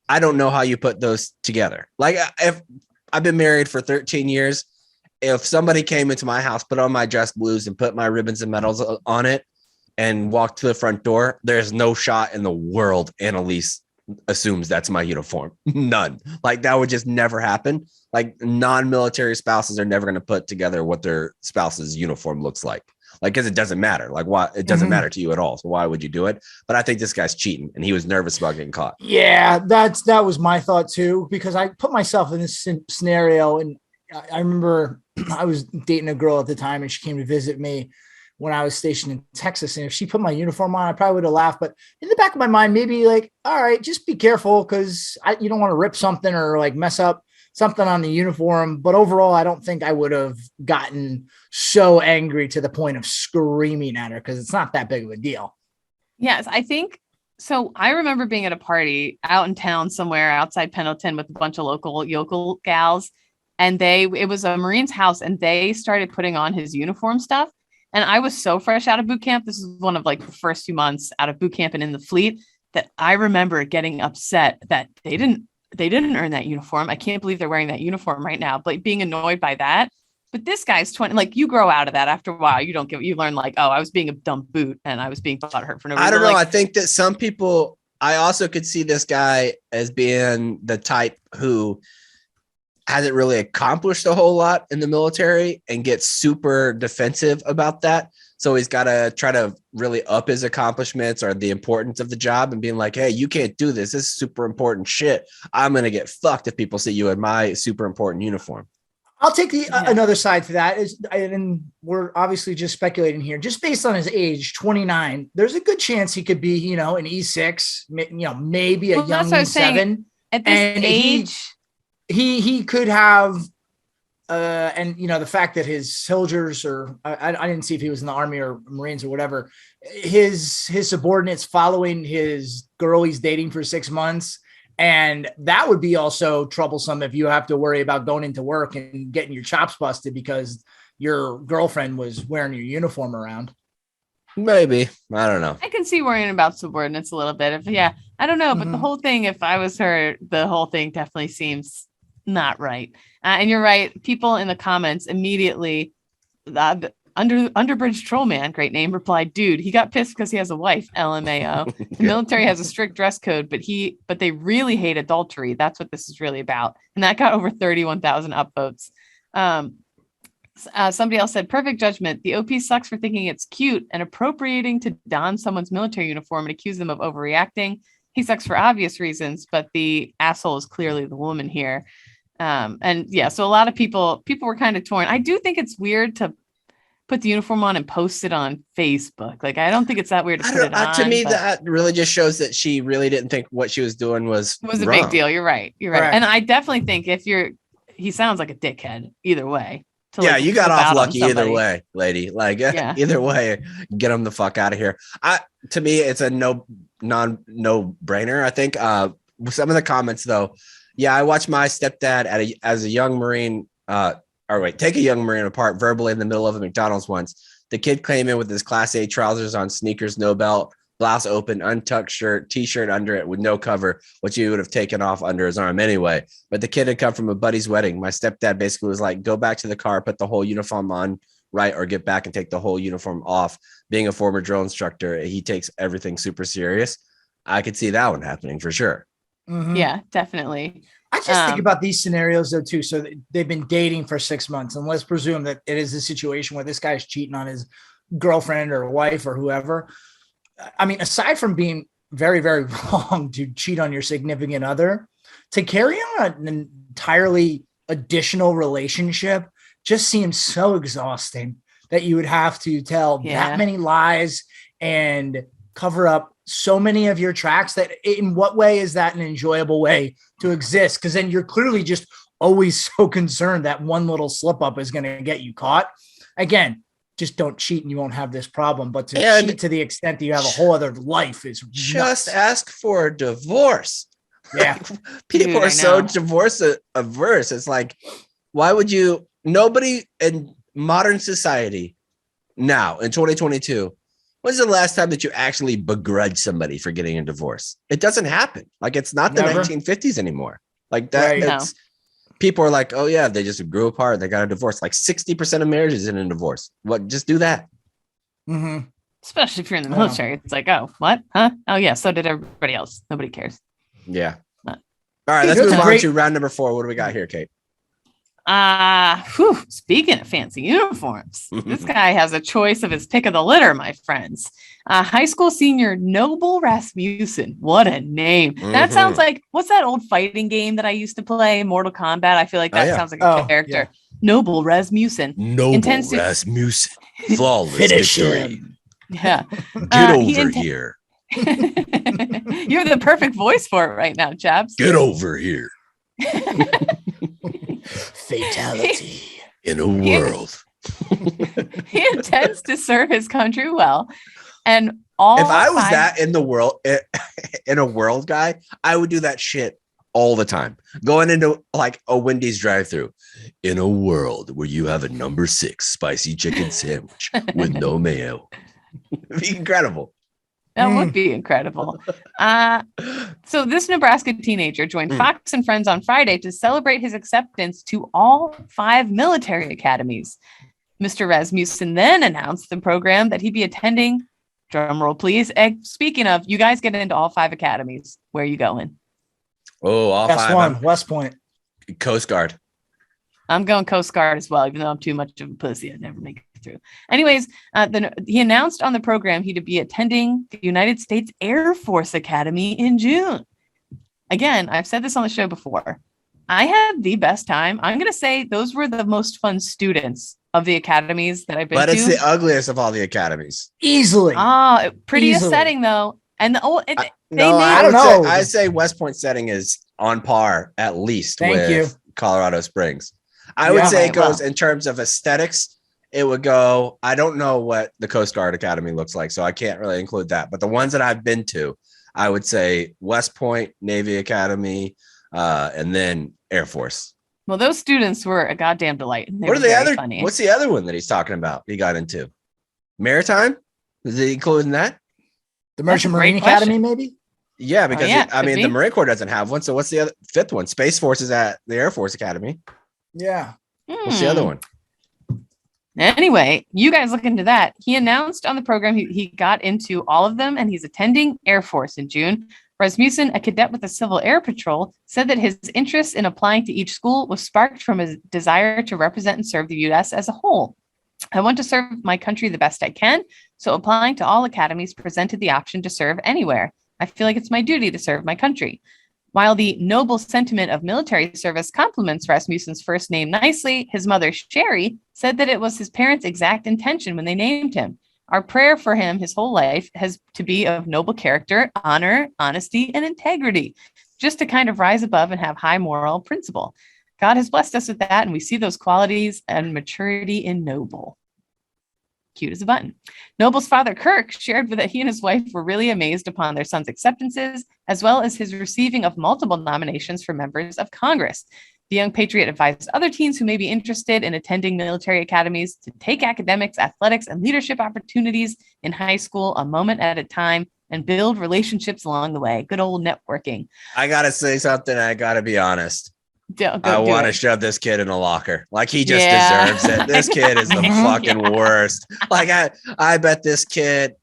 I don't know how you put those together. Like, if I've been married for 13 years, if somebody came into my house, put on my dress blues and put my ribbons and medals on it and walked to the front door, there's no shot in the world Annalise assumes that's my uniform. None. Like, that would just never happen. Like, non-military spouses are never going to put together what their spouse's uniform looks like. Like, because it doesn't matter. Like, why? It doesn't matter to you at all. So why would you do it? But I think this guy's cheating and he was nervous about getting caught. Yeah, that was my thought too, because I put myself in this scenario, and I remember I was dating a girl at the time and she came to visit me when I was stationed in Texas. And if she put my uniform on, I probably would have laughed. But in the back of my mind, maybe like, all right, just be careful because you don't want to rip something or like mess up something on the uniform. But overall, I don't think I would have gotten so angry to the point of screaming at her because it's not that big of a deal. Yes, I think so. I remember being at a party out in town somewhere outside Pendleton with a bunch of local yokel gals. And it was a Marine's house and they started putting on his uniform stuff. And I was so fresh out of boot camp. This is one of like the first few months out of boot camp and in the fleet that I remember getting upset that they didn't earn that uniform. I can't believe they're wearing that uniform right now, but being annoyed by that. But this guy's 20, like you grow out of that after a while. You learn like, oh, I was being a dumb boot and I was being butthurt for no reason. I don't know. Like, I think that some people, I also could see this guy as being the type who hasn't really accomplished a whole lot in the military and gets super defensive about that. So he's got to try to really up his accomplishments or the importance of the job and being like, hey, you can't do this. This is super important shit. I'm going to get fucked if people see you in my super important uniform. I'll take another side to that and we're obviously just speculating here, just based on his age, 29, there's a good chance he could be, an E6, maybe a young 7. At this age, he could have, and the fact that his soldiers I didn't see if he was in the Army or Marines or whatever, his subordinates following his girl he's dating for 6 months. And that would be also troublesome if you have to worry about going into work and getting your chops busted because your girlfriend was wearing your uniform around. Maybe. I don't know. I can see worrying about subordinates a little bit. I don't know. But the whole thing, if I was her, the whole thing definitely seems not right. And you're right. People in the comments immediately, Underbridge Troll Man, great name, replied, dude, he got pissed because he has a wife, LMAO. The military has a strict dress code, but they really hate adultery. That's what this is really about. And that got over 31,000 upvotes. Somebody else said, perfect judgment. The OP sucks for thinking it's cute and appropriating to don someone's military uniform and accuse them of overreacting. He sucks for obvious reasons, but the asshole is clearly the woman here. So a lot of people were kind of torn. I do think it's weird to put the uniform on and post it on Facebook. Like, I don't think it's that weird to put it on. To me, that really just shows that she really didn't think what she was doing was a big deal. You're right. Correct. And I definitely think he sounds like a dickhead either way to Yeah, you got flip off out on lucky either somebody. way, lady. Like Yeah. either way, get them the fuck out of here. To me, it's a no brainer. I think some of the comments though. Yeah, I watched my stepdad as a young Marine. Take a young Marine apart verbally in the middle of a McDonald's once. The kid came in with his Class A trousers on, sneakers, no belt, blouse open, untucked shirt, t-shirt under it with no cover, which he would have taken off under his arm anyway. But the kid had come from a buddy's wedding. My stepdad basically was like, go back to the car, put the whole uniform on right, or get back and take the whole uniform off. Being a former drill instructor, he takes everything super serious. I could see that one happening for sure. Mhm. Yeah, definitely. I just think about these scenarios though too. So they've been dating for 6 months, and let's presume that it is a situation where this guy's cheating on his girlfriend or wife or whoever. I mean, aside from being very, very wrong to cheat on your significant other, to carry on an entirely additional relationship just seems so exhausting that you would have to tell that many lies and cover up so many of your tracks. That in what way is that an enjoyable way to exist? Because then you're clearly just always so concerned that one little slip up is going to get you caught. Again, just don't cheat and you won't have this problem. But to cheat to the extent that you have a whole other life is just ask for a divorce. Yeah. People are so divorce averse. It's like, why would you? Nobody in modern society now in 2022, when's the last time that you actually begrudge somebody for getting a divorce? It doesn't happen. Like, it's not the 1950s anymore. Like that. Right. People are like, oh yeah, they just grew apart. They got a divorce. Like 60% of marriages in a divorce. What? Just do that. Mm-hmm. Especially if you're in the military. It's like, oh, what? Huh? Oh yeah. So did everybody else. Nobody cares. Yeah. All right. Let's move on to round number 4. What do we got here, Kate? Speaking of fancy uniforms, this guy has a choice of his pick of the litter, my friends. High school senior Noble Rasmussen. What a name. That sounds like, what's that old fighting game that I used to play, Mortal Kombat? I feel like that sounds like a character. Yeah. Noble Rasmussen. Rasmussen. Flawless victory. Yeah. Get over here. You have the perfect voice for it right now, Jabs. Get over here. Fatality in a world. He intends to serve his country well, and all. If I was that in the world, in a world guy, I would do that shit all the time. Going into like a Wendy's drive-thru, in a world where you have a number 6 spicy chicken sandwich with no mayo. It'd be incredible. That would be incredible. So this Nebraska teenager joined Fox and Friends on Friday to celebrate his acceptance to all 5 military academies. Mr. Rasmussen then announced the program that he'd be attending. Drum roll, please. Speaking of, you guys get into all 5 academies. Where are you going? Oh, all Best 5. One, West Point. Coast Guard. I'm going Coast Guard as well, even though I'm too much of a pussy. I'd never make it through. Anyways, then he announced on the program he'd be attending the United States Air Force Academy in June. Again, I've said this on the show before. I had the best time. I'm going to say those were the most fun students of the academies that I've been to. But it's the ugliest of all the academies. Easily. Prettiest setting, though. And I don't know. I say West Point setting is on par, at least, with Colorado Springs. I would say it goes in terms of aesthetics. It would go, I don't know what the Coast Guard Academy looks like, so I can't really include that. But the ones that I've been to, I would say West Point, Navy Academy, and then Air Force. Well, those students were a goddamn delight. What are the other? Funny. What's the other one that he's talking about? He got into Maritime. Is he including that? The Merchant Marine Academy, maybe. Yeah, because the Marine Corps doesn't have one. So what's the other 5th one? Space Force is at the Air Force Academy. Yeah. What's the other one? Anyway, you guys look into that. He announced on the program he got into all of them, and he's attending Air Force in June. Rasmussen, a cadet with the Civil Air Patrol, said that his interest in applying to each school was sparked from his desire to represent and serve the U.S. as a whole. I want to serve my country the best I can, so applying to all academies presented the option to serve anywhere. I feel like it's my duty to serve my country. While the noble sentiment of military service compliments Rasmussen's first name nicely, his mother, Sherry, said that it was his parents' exact intention when they named him. Our prayer for him his whole life has to be of noble character, honor, honesty, and integrity, just to kind of rise above and have high moral principle. God has blessed us with that, and we see those qualities and maturity in Noble. Cute as a button. Noble's father, Kirk, shared that he and his wife were really amazed upon their son's acceptances, as well as his receiving of multiple nominations for members of Congress. The young patriot advised other teens who may be interested in attending military academies to take academics, athletics, and leadership opportunities in high school a moment at a time and build relationships along the way. Good old networking. I got to say something. I got to be honest. I want to shove this kid in a locker. Like, he just deserves it. This kid is the fucking worst. Like, I bet this kid,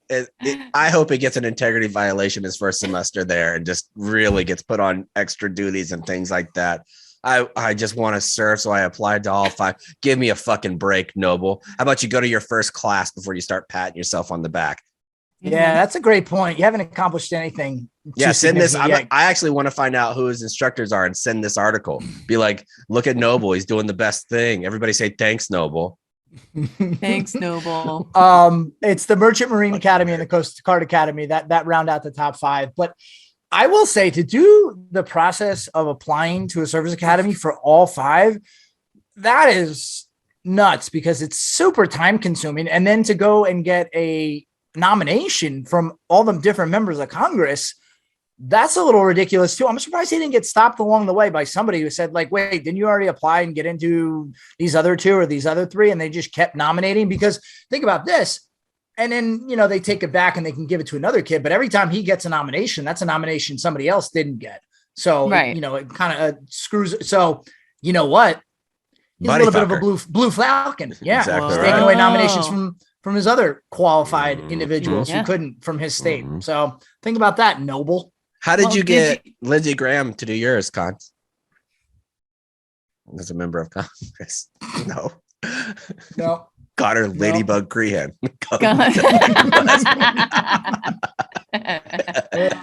I hope he gets an integrity violation his first semester there and just really gets put on extra duties and things like that. I just want to serve, so I applied to all 5. Give me a fucking break, Noble. How about you go to your first class before you start patting yourself on the back? Yeah, that's a great point. You haven't accomplished anything. Yeah, send this. I actually want to find out who his instructors are and send this article. Be like, look at Noble. He's doing the best thing. Everybody say thanks, Noble. Thanks, Noble. It's the Merchant Marine Academy and the Coast Guard Academy that round out the top 5. But I will say, to do the process of applying to a service academy for all 5, that is nuts, because it's super time consuming. And then to go and get a nomination from all the different members of Congress, that's a little ridiculous too. I'm surprised he didn't get stopped along the way by somebody who said, like, wait, didn't you already apply and get into these other 2 or these other 3? And they just kept nominating. Because think about this. And then, they take it back and they can give it to another kid. But every time he gets a nomination, that's a nomination somebody else didn't get. So, right. It kind of screws. So, you know what? He's a little bit of a blue falcon. Yeah. Exactly He's right. taking away nominations from his other qualified individuals who couldn't from his state. So think about that, Noble. How did you get Lindsey Graham to do yours, Cons? As a member of Congress? No. Got her Ladybug Crehan.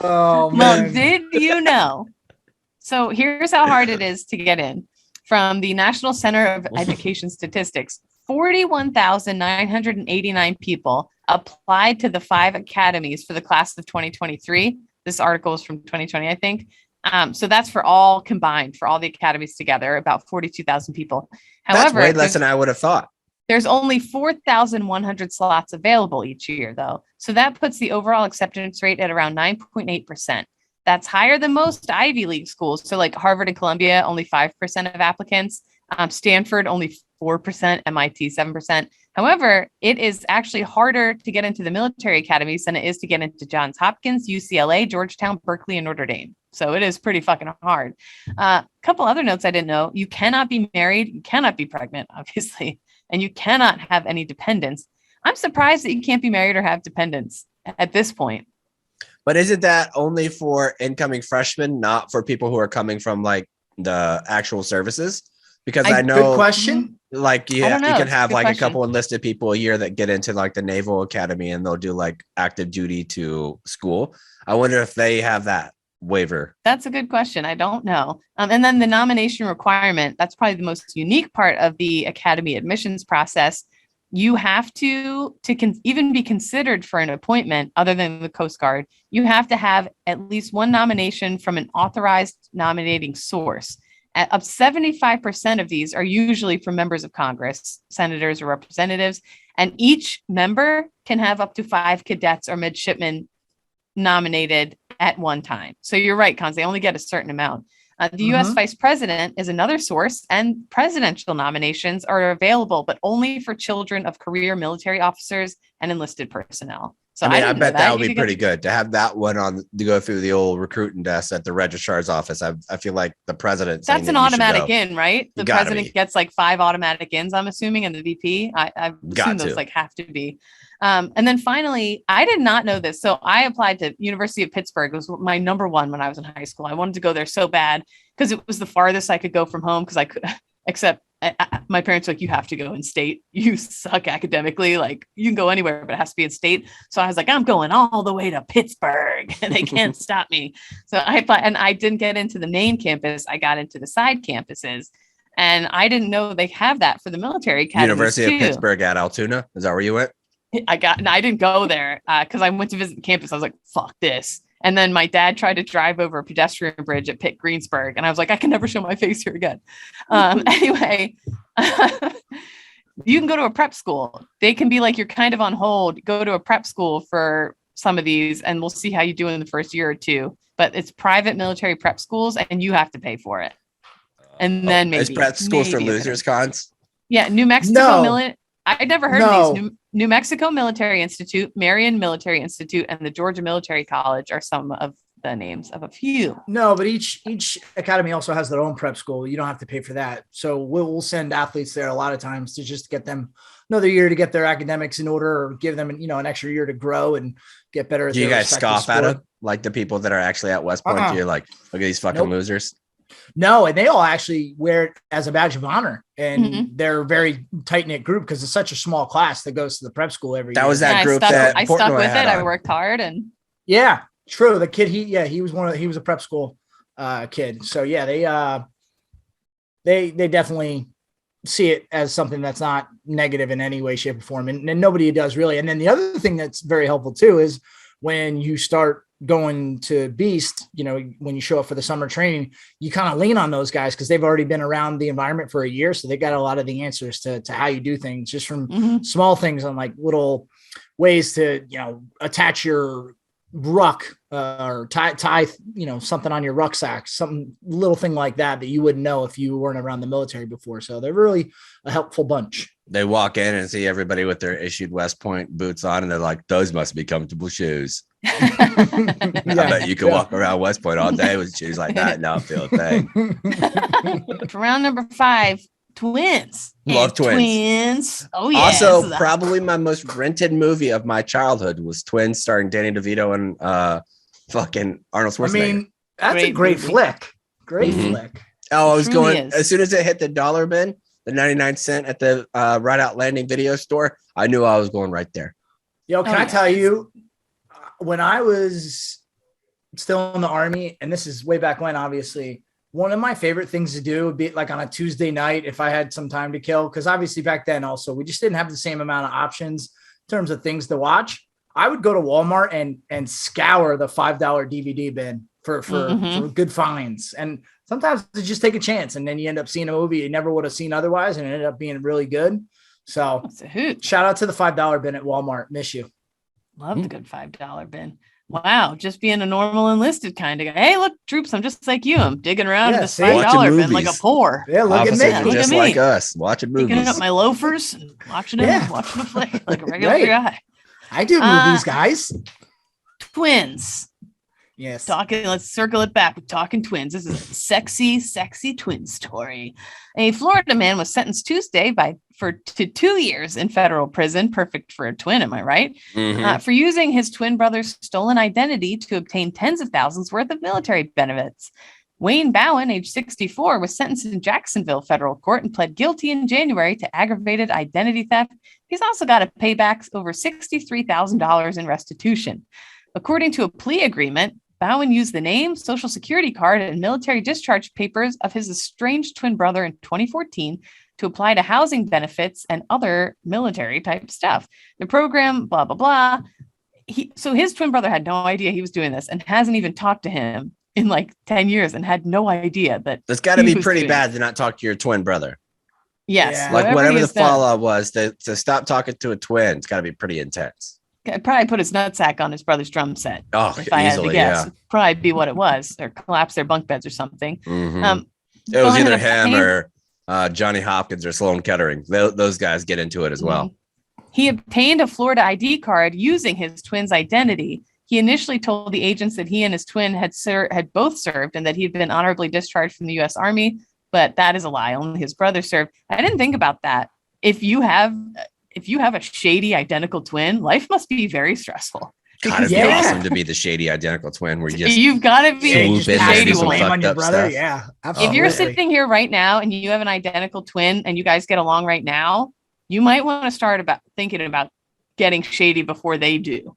Oh, man. Well, did you know? So here's how hard it is to get in. From the National Center of Education Statistics, 41,989 people applied to the 5 academies for the class of 2023. This article is from 2020, I think. So that's for all combined, for all the academies together, about 42,000 people. However, that's way less than I would have thought. There's only 4,100 slots available each year, though. So that puts the overall acceptance rate at around 9.8%. That's higher than most Ivy League schools. So like Harvard and Columbia, only 5% of applicants. Stanford, only 4%, MIT, 7%. However, it is actually harder to get into the military academies than it is to get into Johns Hopkins, UCLA, Georgetown, Berkeley, and Notre Dame. So it is pretty fucking hard. A couple other notes I didn't know. You cannot be married. You cannot be pregnant, obviously. And you cannot have any dependents. I'm surprised that you can't be married or have dependents at this point. But isn't that only for incoming freshmen, not for people who are coming from like the actual services? Because I know, good question. Like, yeah, you can have like question. a couple enlisted people a year that get into like the Naval Academy and they'll do like active duty to school. I wonder if they have that waiver. That's a good question. I don't know. And then the nomination requirement, that's probably the most unique part of the academy admissions process. You have to even be considered for an appointment other than the Coast Guard, you have to have at least one nomination from an authorized nominating source. Up 75% of these are usually from members of Congress, senators or representatives, and each member can have up to 5 cadets or midshipmen nominated at one time. So you're right, Cons, they only get a certain amount. The U.S. Vice President is another source, and presidential nominations are available, but only for children of career military officers and enlisted personnel. So I bet that would be pretty good to have that one on to go through the old recruiting desk at the registrar's office. I feel like the president. That's an automatic in, right? The president gets like 5 automatic ins, I'm assuming, and the VP. I assume those like have to be. And then finally, I did not know this. So I applied to University of Pittsburgh. It was my number 1 when I was in high school. I wanted to go there so bad because it was the farthest I could go from home because I could, except my parents were like, you have to go in state. You suck academically. Like you can go anywhere, but it has to be in state. So I was like, I'm going all the way to Pittsburgh and they can't stop me. So I applied and I didn't get into the main campus. I got into the side campuses and I didn't know they have that for the military academies. University of Pittsburgh at Altoona. Is that where you went? I didn't go there because I went to visit the campus. I was like, fuck this. And then my dad tried to drive over a pedestrian bridge at Pitt Greensburg. And I was like, I can never show my face here again. Anyway, you can go to a prep school. They can be like, you're kind of on hold. Go to a prep school for some of these and we'll see how you do in the first year or two. But it's private military prep schools and you have to pay for it. And then maybe. It's prep schools for losers, Cons? Yeah, New Mexico. I'd never heard of these. New Mexico Military Institute, Marion Military Institute, and the Georgia Military College are some of the names of a few. No, but each academy also has their own prep school. You don't have to pay for that. So we'll send athletes there a lot of times to just get them another year to get their academics in order, or give them an extra year to grow and get better. Do you guys scoff at them, like the people that are actually at West Point? You're like, look at these fucking losers. No, and they all actually wear it as a badge of honor, and they're a very tight knit group because it's such a small class that goes to the prep school every year. That was that group I stuck with it. I worked hard, and yeah, true. The kid, he was a prep school kid. So yeah, they definitely see it as something that's not negative in any way, shape, or form, and nobody does really. And then the other thing that's very helpful too is when you start going to Beast, when you show up for the summer training, you kind of lean on those guys because they've already been around the environment for a year. So they got a lot of the answers to how you do things, just from small things on like little ways to, attach your ruck or tie, something on your rucksack, some little thing like that you wouldn't know if you weren't around the military before. So they're really a helpful bunch. They walk in and see everybody with their issued West Point boots on, and they're like, those must be comfortable shoes. I bet you can walk around West Point all day with shoes like that and not feel a thing. For round number 5, twins. Love twins. Oh, yeah. Also, probably my most rented movie of my childhood was Twins, starring Danny DeVito and fucking Arnold Schwarzenegger. I mean, that's a great flick. Great flick. Oh, I was going, as soon as it hit the dollar bin, the 99 cent at the Ride Out Landing video store, I knew I was going right there. Can I tell you, when I was still in the Army, and this is way back when, obviously, one of my favorite things to do would be like on a Tuesday night if I had some time to kill, because obviously back then also we just didn't have the same amount of options in terms of things to watch. I would go to Walmart and scour the $5 DVD bin for good finds. And sometimes to just take a chance, and then you end up seeing a movie you never would have seen otherwise, and it ended up being really good. So shout out to the $5 bin at Walmart. Miss you. Love the good $5 bin. Wow, just being a normal enlisted kind of guy. Hey, look, troops, I'm just like you. I'm digging around in this $5 bin like a poor. Yeah, look at me. Just like us, watching movies. Picking up my loafers and watching a flick like a regular guy. I do movies, guys. Twins. Yes. Let's circle it back. We're talking twins. This is a sexy, sexy twin story. A Florida man was sentenced Tuesday to 2 years in federal prison. Perfect for a twin, am I right? For using his twin brother's stolen identity to obtain tens of thousands worth of military benefits. Wayne Bowen, age 64, was sentenced in Jacksonville federal court and pled guilty in January to aggravated identity theft. He's also got to pay back over $63,000 in restitution. According to a plea agreement, Bowen used the name, social security card, and military discharge papers of his estranged twin brother in 2014 to apply to housing benefits and other military type stuff. The program, blah, blah, blah. So his twin brother had no idea he was doing this and hasn't even talked to him in like 10 years and had no idea that. That's got to be pretty bad to not talk to your twin brother. Yes. Yeah. Like whatever the fallout was, to stop talking to a twin, it's got to be pretty intense. I'd probably put his nutsack on his brother's drum set. Oh, if I had to guess, it'd probably be what it was, or collapse their bunk beds or something. It was either him or Johnny Hopkins or Sloan Kettering. Those guys get into it as well. He obtained a Florida ID card using his twin's identity. He initially told the agents that he and his twin had both served and that he'd been honorably discharged from the U.S. Army, but that is a lie. Only his brother served. I didn't think about that. If you have a shady identical twin, life must be very stressful. Gotta be awesome to be the shady identical twin where you've got to be just the shady one on your brother. Stuff. Yeah, absolutely. If you're sitting here right now and you have an identical twin and you guys get along right now, you might want to start thinking about getting shady before they do.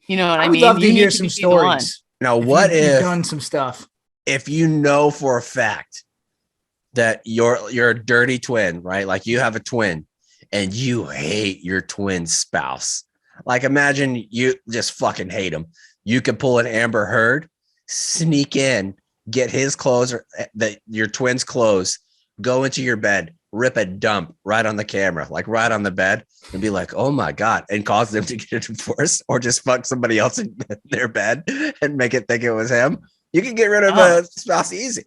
You know what I mean? I'd love to hear some stories. Now, what if you've done some stuff? If you know for a fact that you're a dirty twin, right? Like you have a twin and you hate your twin spouse. Like imagine you just fucking hate them. you could pull an Amber Heard, sneak in, get his clothes or your twins' clothes, go into your bed, rip a dump right on the camera, like right on the bed, and be like, oh my God, and cause them to get a divorce or just fuck somebody else in their bed and make it think it was him. You can get rid of a spouse easy.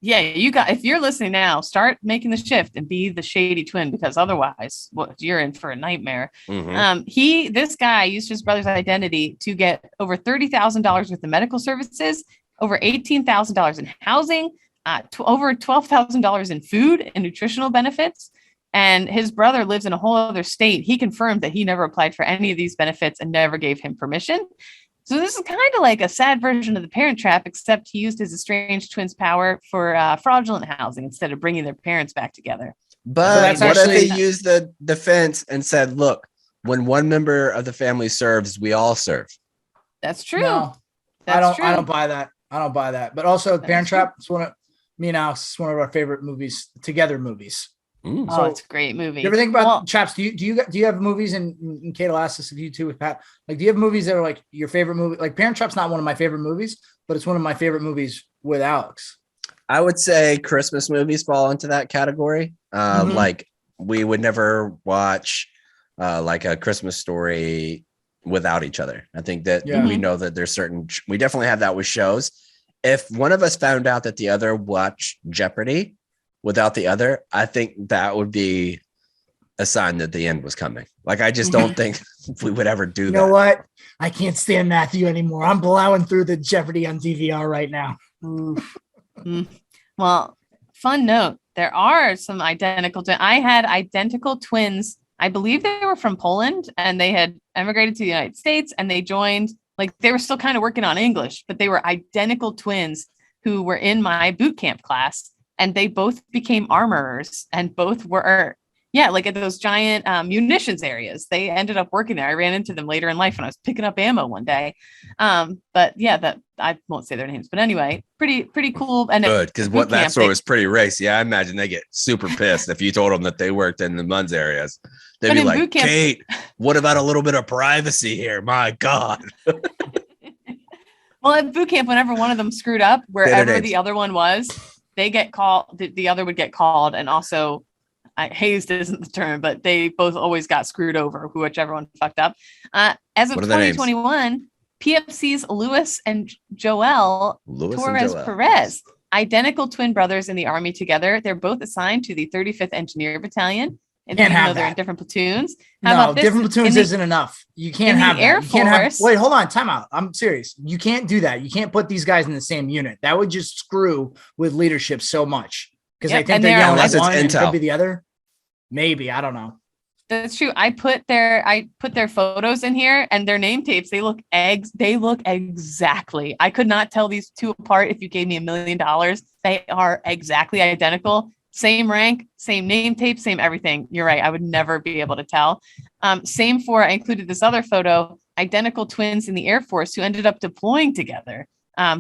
Yeah, if you're listening now, start making the shift and be the shady twin, because otherwise, you're in for a nightmare. This guy used his brother's identity to get over $30,000 worth of medical services, over $18,000 in housing, over $12,000 in food and nutritional benefits. And his brother lives in a whole other state. He confirmed that he never applied for any of these benefits and never gave him permission. So this is kind of like a sad version of the Parent Trap, except he used his estranged twins' power for fraudulent housing instead of bringing their parents back together. But what if they used the defense and said, look, when one member of the family serves, we all serve? That's true. No, I don't buy that. I don't buy that. But also Parent Trap, it's one of our favorite movies, together movies. So it's a great movie. You ever think about Chaps? Do you have movies, and Kate will ask this of you too with Pat? Like, do you have movies that are like your favorite movie? Like Parent Trap's not one of my favorite movies, but it's one of my favorite movies with Alex. I would say Christmas movies fall into that category. Like we would never watch like a Christmas Story without each other. I think that we know that there's we definitely have that with shows. If one of us found out that the other watched Jeopardy without the other, I think that would be a sign that the end was coming. Like, I just don't think we would ever do that. You know what? I can't stand Matthew anymore. I'm blowing through the Jeopardy on DVR right now. Well, fun note. There are some identical twins. I had identical twins. I believe they were from Poland, and they had emigrated to the United States, and they joined, like, they were still kind of working on English, but they were identical twins who were in my boot camp class. And they both became armorers, and both were, like at those giant munitions areas. They ended up working there. I ran into them later in life when I was picking up ammo one day. But yeah, that I won't say their names. But anyway, pretty cool. And good, because what that story was pretty racy. I imagine they get super pissed if you told them that they worked in the Munns areas. They'd be like, Kate, what about a little bit of privacy here? My God. Well, at boot camp, whenever one of them screwed up, wherever the other one was, they get called, the other would get called, and also hazed isn't the term, but they both always got screwed over, whichever one fucked up. As of 2021, PFC's Luis and Joel Perez, identical twin brothers in the Army together. They're both assigned to the 35th Engineer Battalion. And even though they're in different platoons. How about this? Different platoons isn't enough. You can't have that. Air Force. Wait, hold on. Time out. I'm serious. You can't do that. You can't put these guys in the same unit. That would just screw with leadership so much. Because I think they're yelling at one and could be the other. Maybe. I don't know. That's true. I put their photos in here and their name tapes. They look exactly. I could not tell these two apart if you gave me $1 million. They are exactly identical. Same rank, same name tape, same everything. You're right. I would never be able to tell. Same for, I included this other photo, identical twins in the Air Force who ended up deploying together,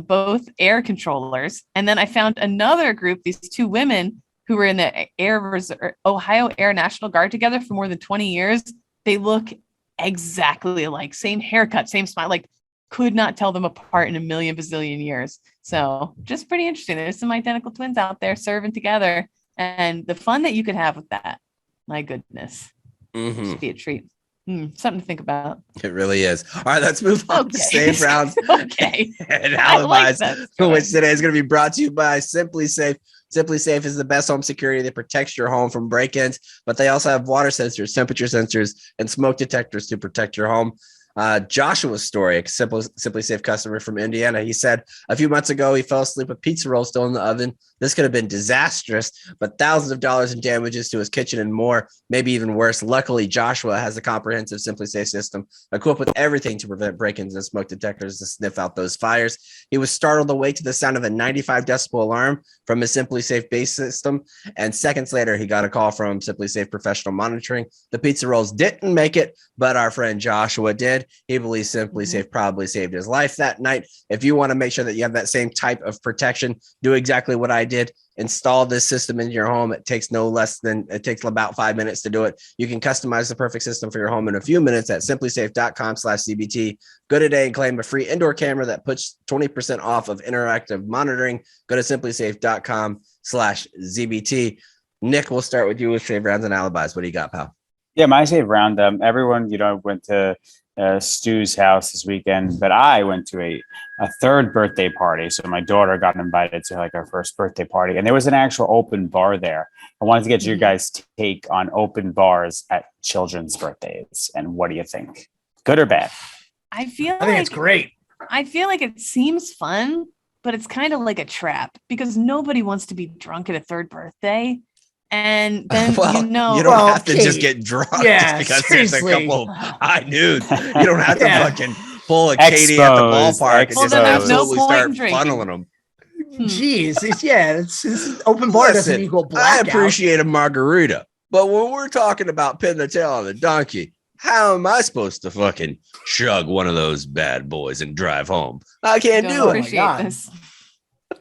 both air controllers. And then I found another group, these two women who were in the Ohio Air National Guard together for more than 20 years. They look exactly alike, same haircut, same smile, like could not tell them apart in a million bazillion years. So just pretty interesting. There's some identical twins out there serving together. And the fun that you could have with that, my goodness, just be a treat. Something to think about. It really is. All right, let's move on to safe rounds. Okay. And alibis, which today is going to be brought to you by Simply Safe. Simply Safe is the best home security that protects your home from break-ins, but they also have water sensors, temperature sensors, and smoke detectors to protect your home. Joshua's story, a Simply Safe customer from Indiana. He said a few months ago he fell asleep with pizza rolls still in the oven. This could have been disastrous, but thousands of dollars in damages to his kitchen and more, maybe even worse. Luckily, Joshua has a comprehensive Simply Safe system equipped with everything to prevent break-ins and smoke detectors to sniff out those fires. He was startled awake to the sound of a 95 decibel alarm from his Simply Safe base system, and seconds later he got a call from Simply Safe Professional Monitoring. The pizza rolls didn't make it, but our friend Joshua did. did. He believes Simply Safe probably saved his life that night. If you want to make sure that you have that same type of protection, do exactly what I did. Install this system in your home. It takes about 5 minutes to do it. You can customize the perfect system for your home in a few minutes at simplysafe.com/CBT. Go today and claim a free indoor camera that puts 20% off of interactive monitoring. Go to simplysafe.com/ZBT. Nick, we'll start with you with save rounds and alibis. What do you got, pal? Yeah, my save round. Everyone, went to Stu's house this weekend, but I went to a third birthday party. So my daughter got invited to like our first birthday party, and there was an actual open bar there. I wanted to get your guys' take on open bars at children's birthdays, and what do you think? Good or bad? I think it's great. I feel like it seems fun, but it's kind of like a trap because nobody wants to be drunk at a third birthday. And then you don't have to just get drunk because there's a couple high noons. You don't have to fucking pull a Katie at the ballpark and just absolutely start funneling them. Jeez, it's open bar doesn't equal blackout. I appreciate a margarita, but when we're talking about pinning the tail on the donkey, how am I supposed to fucking chug one of those bad boys and drive home? I can't do it. This.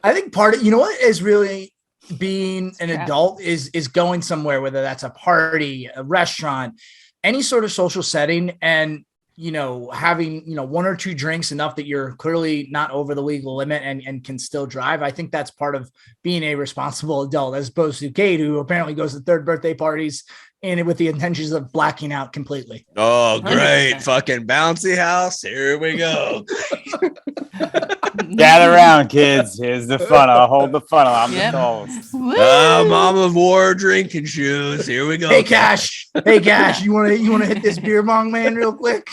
I think part of what is really being an adult is going somewhere, whether that's a party, a restaurant, any sort of social setting, and having one or two drinks enough that you're clearly not over the legal limit and can still drive. I think that's part of being a responsible adult, as opposed to Kate, who apparently goes to third birthday parties and with the intentions of blacking out completely. Oh, great. 100%. Fucking bouncy house. Here we go. Gather around, kids. Here's the funnel. I'll hold the funnel. I'm the tallest. Mama wore drinking shoes. Here we go. Hey, Cash. Hey, Cash. You want to hit this beer bong man real quick?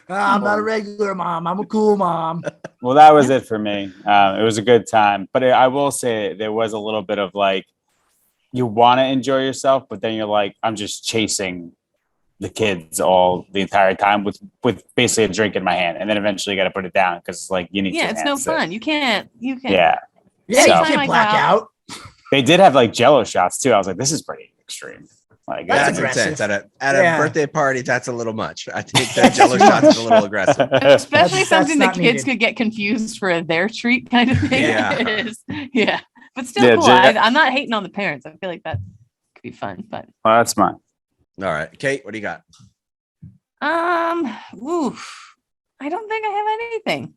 I'm not a regular mom. I'm a cool mom. Well, that was it for me. It was a good time, but I will say there was a little bit of like, you want to enjoy yourself, but then you're like, I'm just chasing the kids the entire time with basically a drink in my hand, and then eventually you got to put it down because like you need. Yeah, it's no fun. You can't. Yeah. So, you can't black out. They did have like Jello shots too. I was like, this is pretty extreme. Like that's intense. At a birthday party, that's a little much. I think that Jello shots is a little aggressive, especially something that kids could get confused for their treat kind of thing. Yeah. But still cool. I'm not hating on the parents. I feel like that could be fun. But that's mine. All right, Kate, what do you got? I don't think I have anything.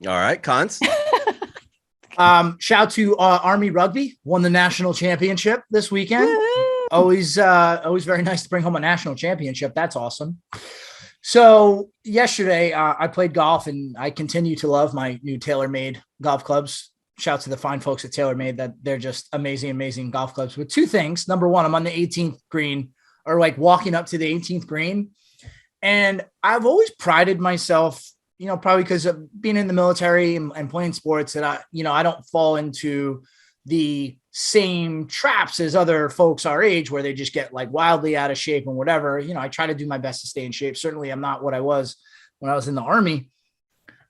All right, Cons. Shout to Army Rugby, won the national championship this weekend. Always very nice to bring home a national championship. That's awesome. So yesterday I played golf, and I continue to love my new TaylorMade golf clubs. Shout to the fine folks at TaylorMade, that they're just amazing golf clubs. With two things. Number one, I'm on the 18th green, or like walking up to the 18th green. And I've always prided myself, probably because of being in the military and playing sports, that I don't fall into the same traps as other folks our age where they just get like wildly out of shape and whatever. I try to do my best to stay in shape. Certainly I'm not what I was when I was in the Army,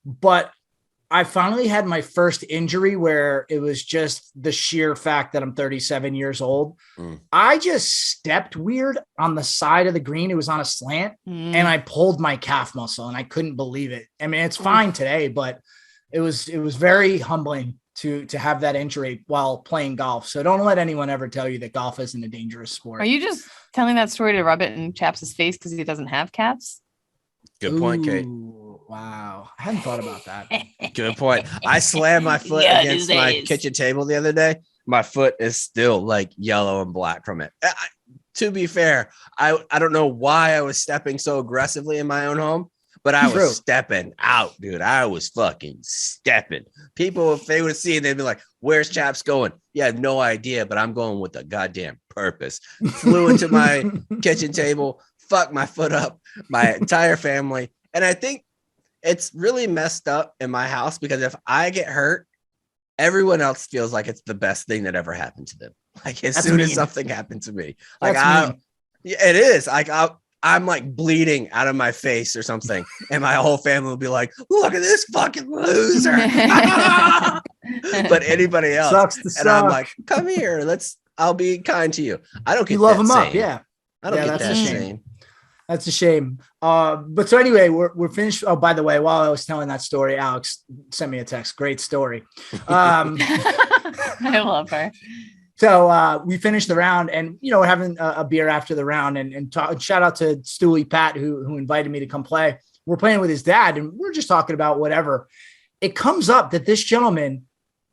but I finally had my first injury where it was just the sheer fact that I'm 37 years old. I just stepped weird on the side of the green. It was on a slant and I pulled my calf muscle and I couldn't believe it. I mean, it's fine today, but it was very humbling to have that injury while playing golf. So don't let anyone ever tell you that golf isn't a dangerous sport. Are you just telling that story to rub it in Chaps' face because he doesn't have calves? Good point, Kate. Wow. I hadn't thought about that. Good point. I slammed my foot against my kitchen table the other day. My foot is still like yellow and black from it. To be fair, I don't know why I was stepping so aggressively in my own home, but I was stepping out, dude. I was fucking stepping. People, if they would see it, they'd be like, where's Chaps going? Yeah, no idea, but I'm going with a goddamn purpose. Flew into my kitchen table, fucked my foot up, my entire family. And I think it's really messed up in my house because if I get hurt, everyone else feels like it's the best thing that ever happened to them. Like as soon as something happened to me, like it is like I'm like bleeding out of my face or something, and my whole family will be like, "Look at this fucking loser." But anybody else, I'm like, "Come here, I'll be kind to you." I don't get. You love them same. up, yeah. I don't get that's that a shame. same. That's a shame. But so anyway, we're finished. Oh, by the way, while I was telling that story, Alex sent me a text. Great story. I love her. So we finished the round, and we're having a beer after the round, and shout out to Stewie Pat who invited me to come play. We're playing with his dad, and we're just talking about whatever. It comes up that this gentleman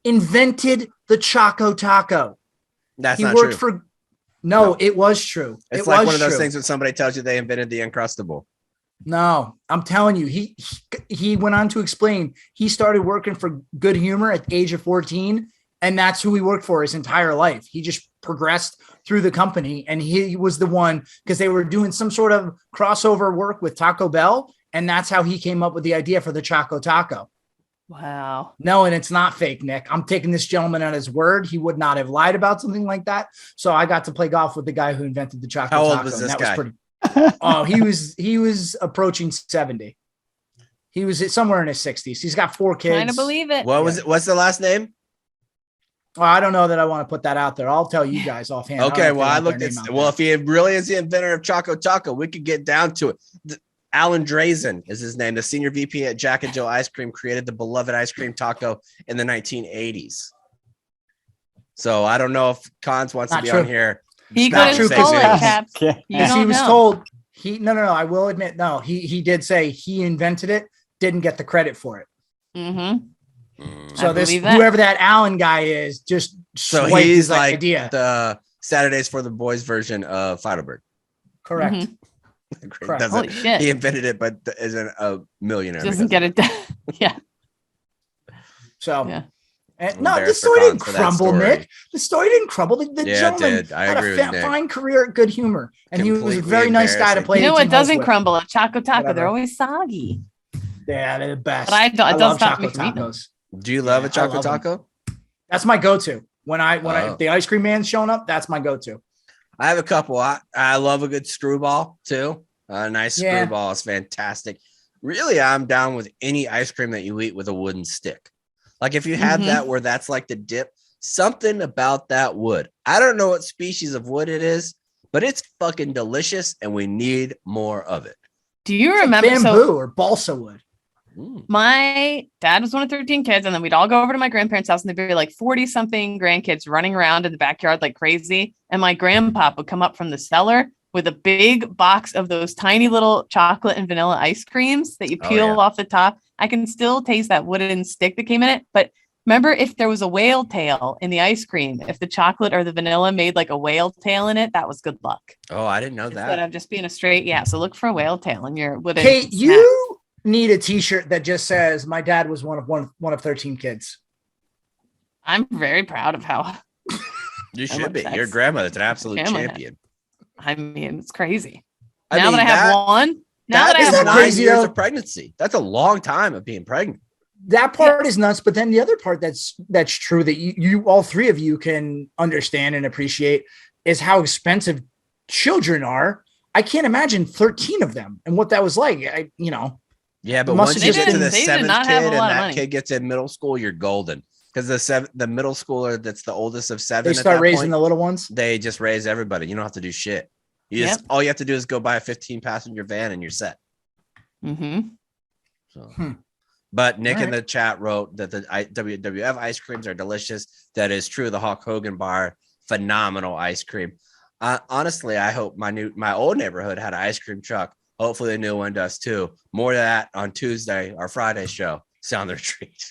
invented the Choco Taco. That's He not worked true. No, it was true. It's it like was one of those true. things when somebody tells you they invented the Uncrustable. No, I'm telling you, he went on to explain he started working for Good Humor at the age of 14, and that's who he worked for his entire life. He just progressed through the company, and he was the one because they were doing some sort of crossover work with Taco Bell, and that's how he came up with the idea for the Choco Taco. Wow. No, and it's not fake, Nick. I'm taking this gentleman at his word. He would not have lied about something like that. So I got to play golf with the guy who invented the Choco Taco. How old was this guy? Oh, he was approaching 70. He was somewhere in his 60s. He's got 4 kids. Trying to believe it. What was it? What's the last name? Well, I don't know that I want to put that out there. I'll tell you guys offhand. Okay, well, I looked at. Well, if he really is the inventor of Choco Taco, we could get down to it. Alan Drazen is his name. The senior VP at Jack and Jill Ice Cream created the beloved ice cream taco in the 1980s. So I don't know if Cons wants to be on here. He Not couldn't true, pull it, Casey. Caps. Yes, he was told. No. I will admit, no. He did say he invented it. Didn't get the credit for it. Mm-hmm. So whoever that Alan guy is, just so swiped he's his like idea. the Saturdays for the Boys version of Feidelberg. Correct. Mm-hmm. Correct. Holy shit. He invented it, but isn't a millionaire. Doesn't get it done. Yeah. So, yeah. No, the story didn't crumble, Nick. The story didn't crumble. The gentleman had a fine career at Good Humor, and he was a very nice guy to play. You know what doesn't crumble? A Choco Taco. Whatever. They're always soggy. Yeah, they're the best. But it doesn't stop me from eating tacos. Do you love a Choco Taco? That's my go-to. When the ice cream man's showing up, that's my go-to. I have a couple. I love a good screwball too. A nice screwball is fantastic. Really, I'm down with any ice cream that you eat with a wooden stick. Like if you have that where that's like the dip, something about that wood. I don't know what species of wood it is, but it's fucking delicious and we need more of it. Do you remember bamboo or balsa wood? My dad was one of 13 kids, and then we'd all go over to my grandparents' house, and there'd be like 40 something grandkids running around in the backyard like crazy. And my grandpa would come up from the cellar with a big box of those tiny little chocolate and vanilla ice creams that you peel off the top. I can still taste that wooden stick that came in it. But remember, if there was a whale tail in the ice cream, if the chocolate or the vanilla made like a whale tail in it, that was good luck. Oh, I didn't know that. Instead of just being a straight, so look for a whale tail in your wooden. Kate, you need a T-shirt that just says "My dad was one of 13 kids." I'm very proud of how. You should be. Your grandmother's an absolute champion. I mean, it's crazy. Now that I have one. Now that I have 9 years of pregnancy. That's a long time of being pregnant. That part is nuts, but then the other part that's true that you all three of you can understand and appreciate is how expensive children are. I can't imagine 13 of them and what that was like. Yeah, but once you get to the 7th kid and that kid gets in middle school, you're golden. Because the middle schooler that's the oldest of 7, they start raising the little ones. They just raise everybody. You don't have to do shit. All you have to do is go buy a 15-passenger van and you're set. Mm-hmm. So, but Nick in the chat wrote that the WWF ice creams are delicious. That is true. The Hulk Hogan bar, phenomenal ice cream. Honestly, I hope my old neighborhood had an ice cream truck. Hopefully the new one does too. More of that on Tuesday or Friday show. Sound the retreat.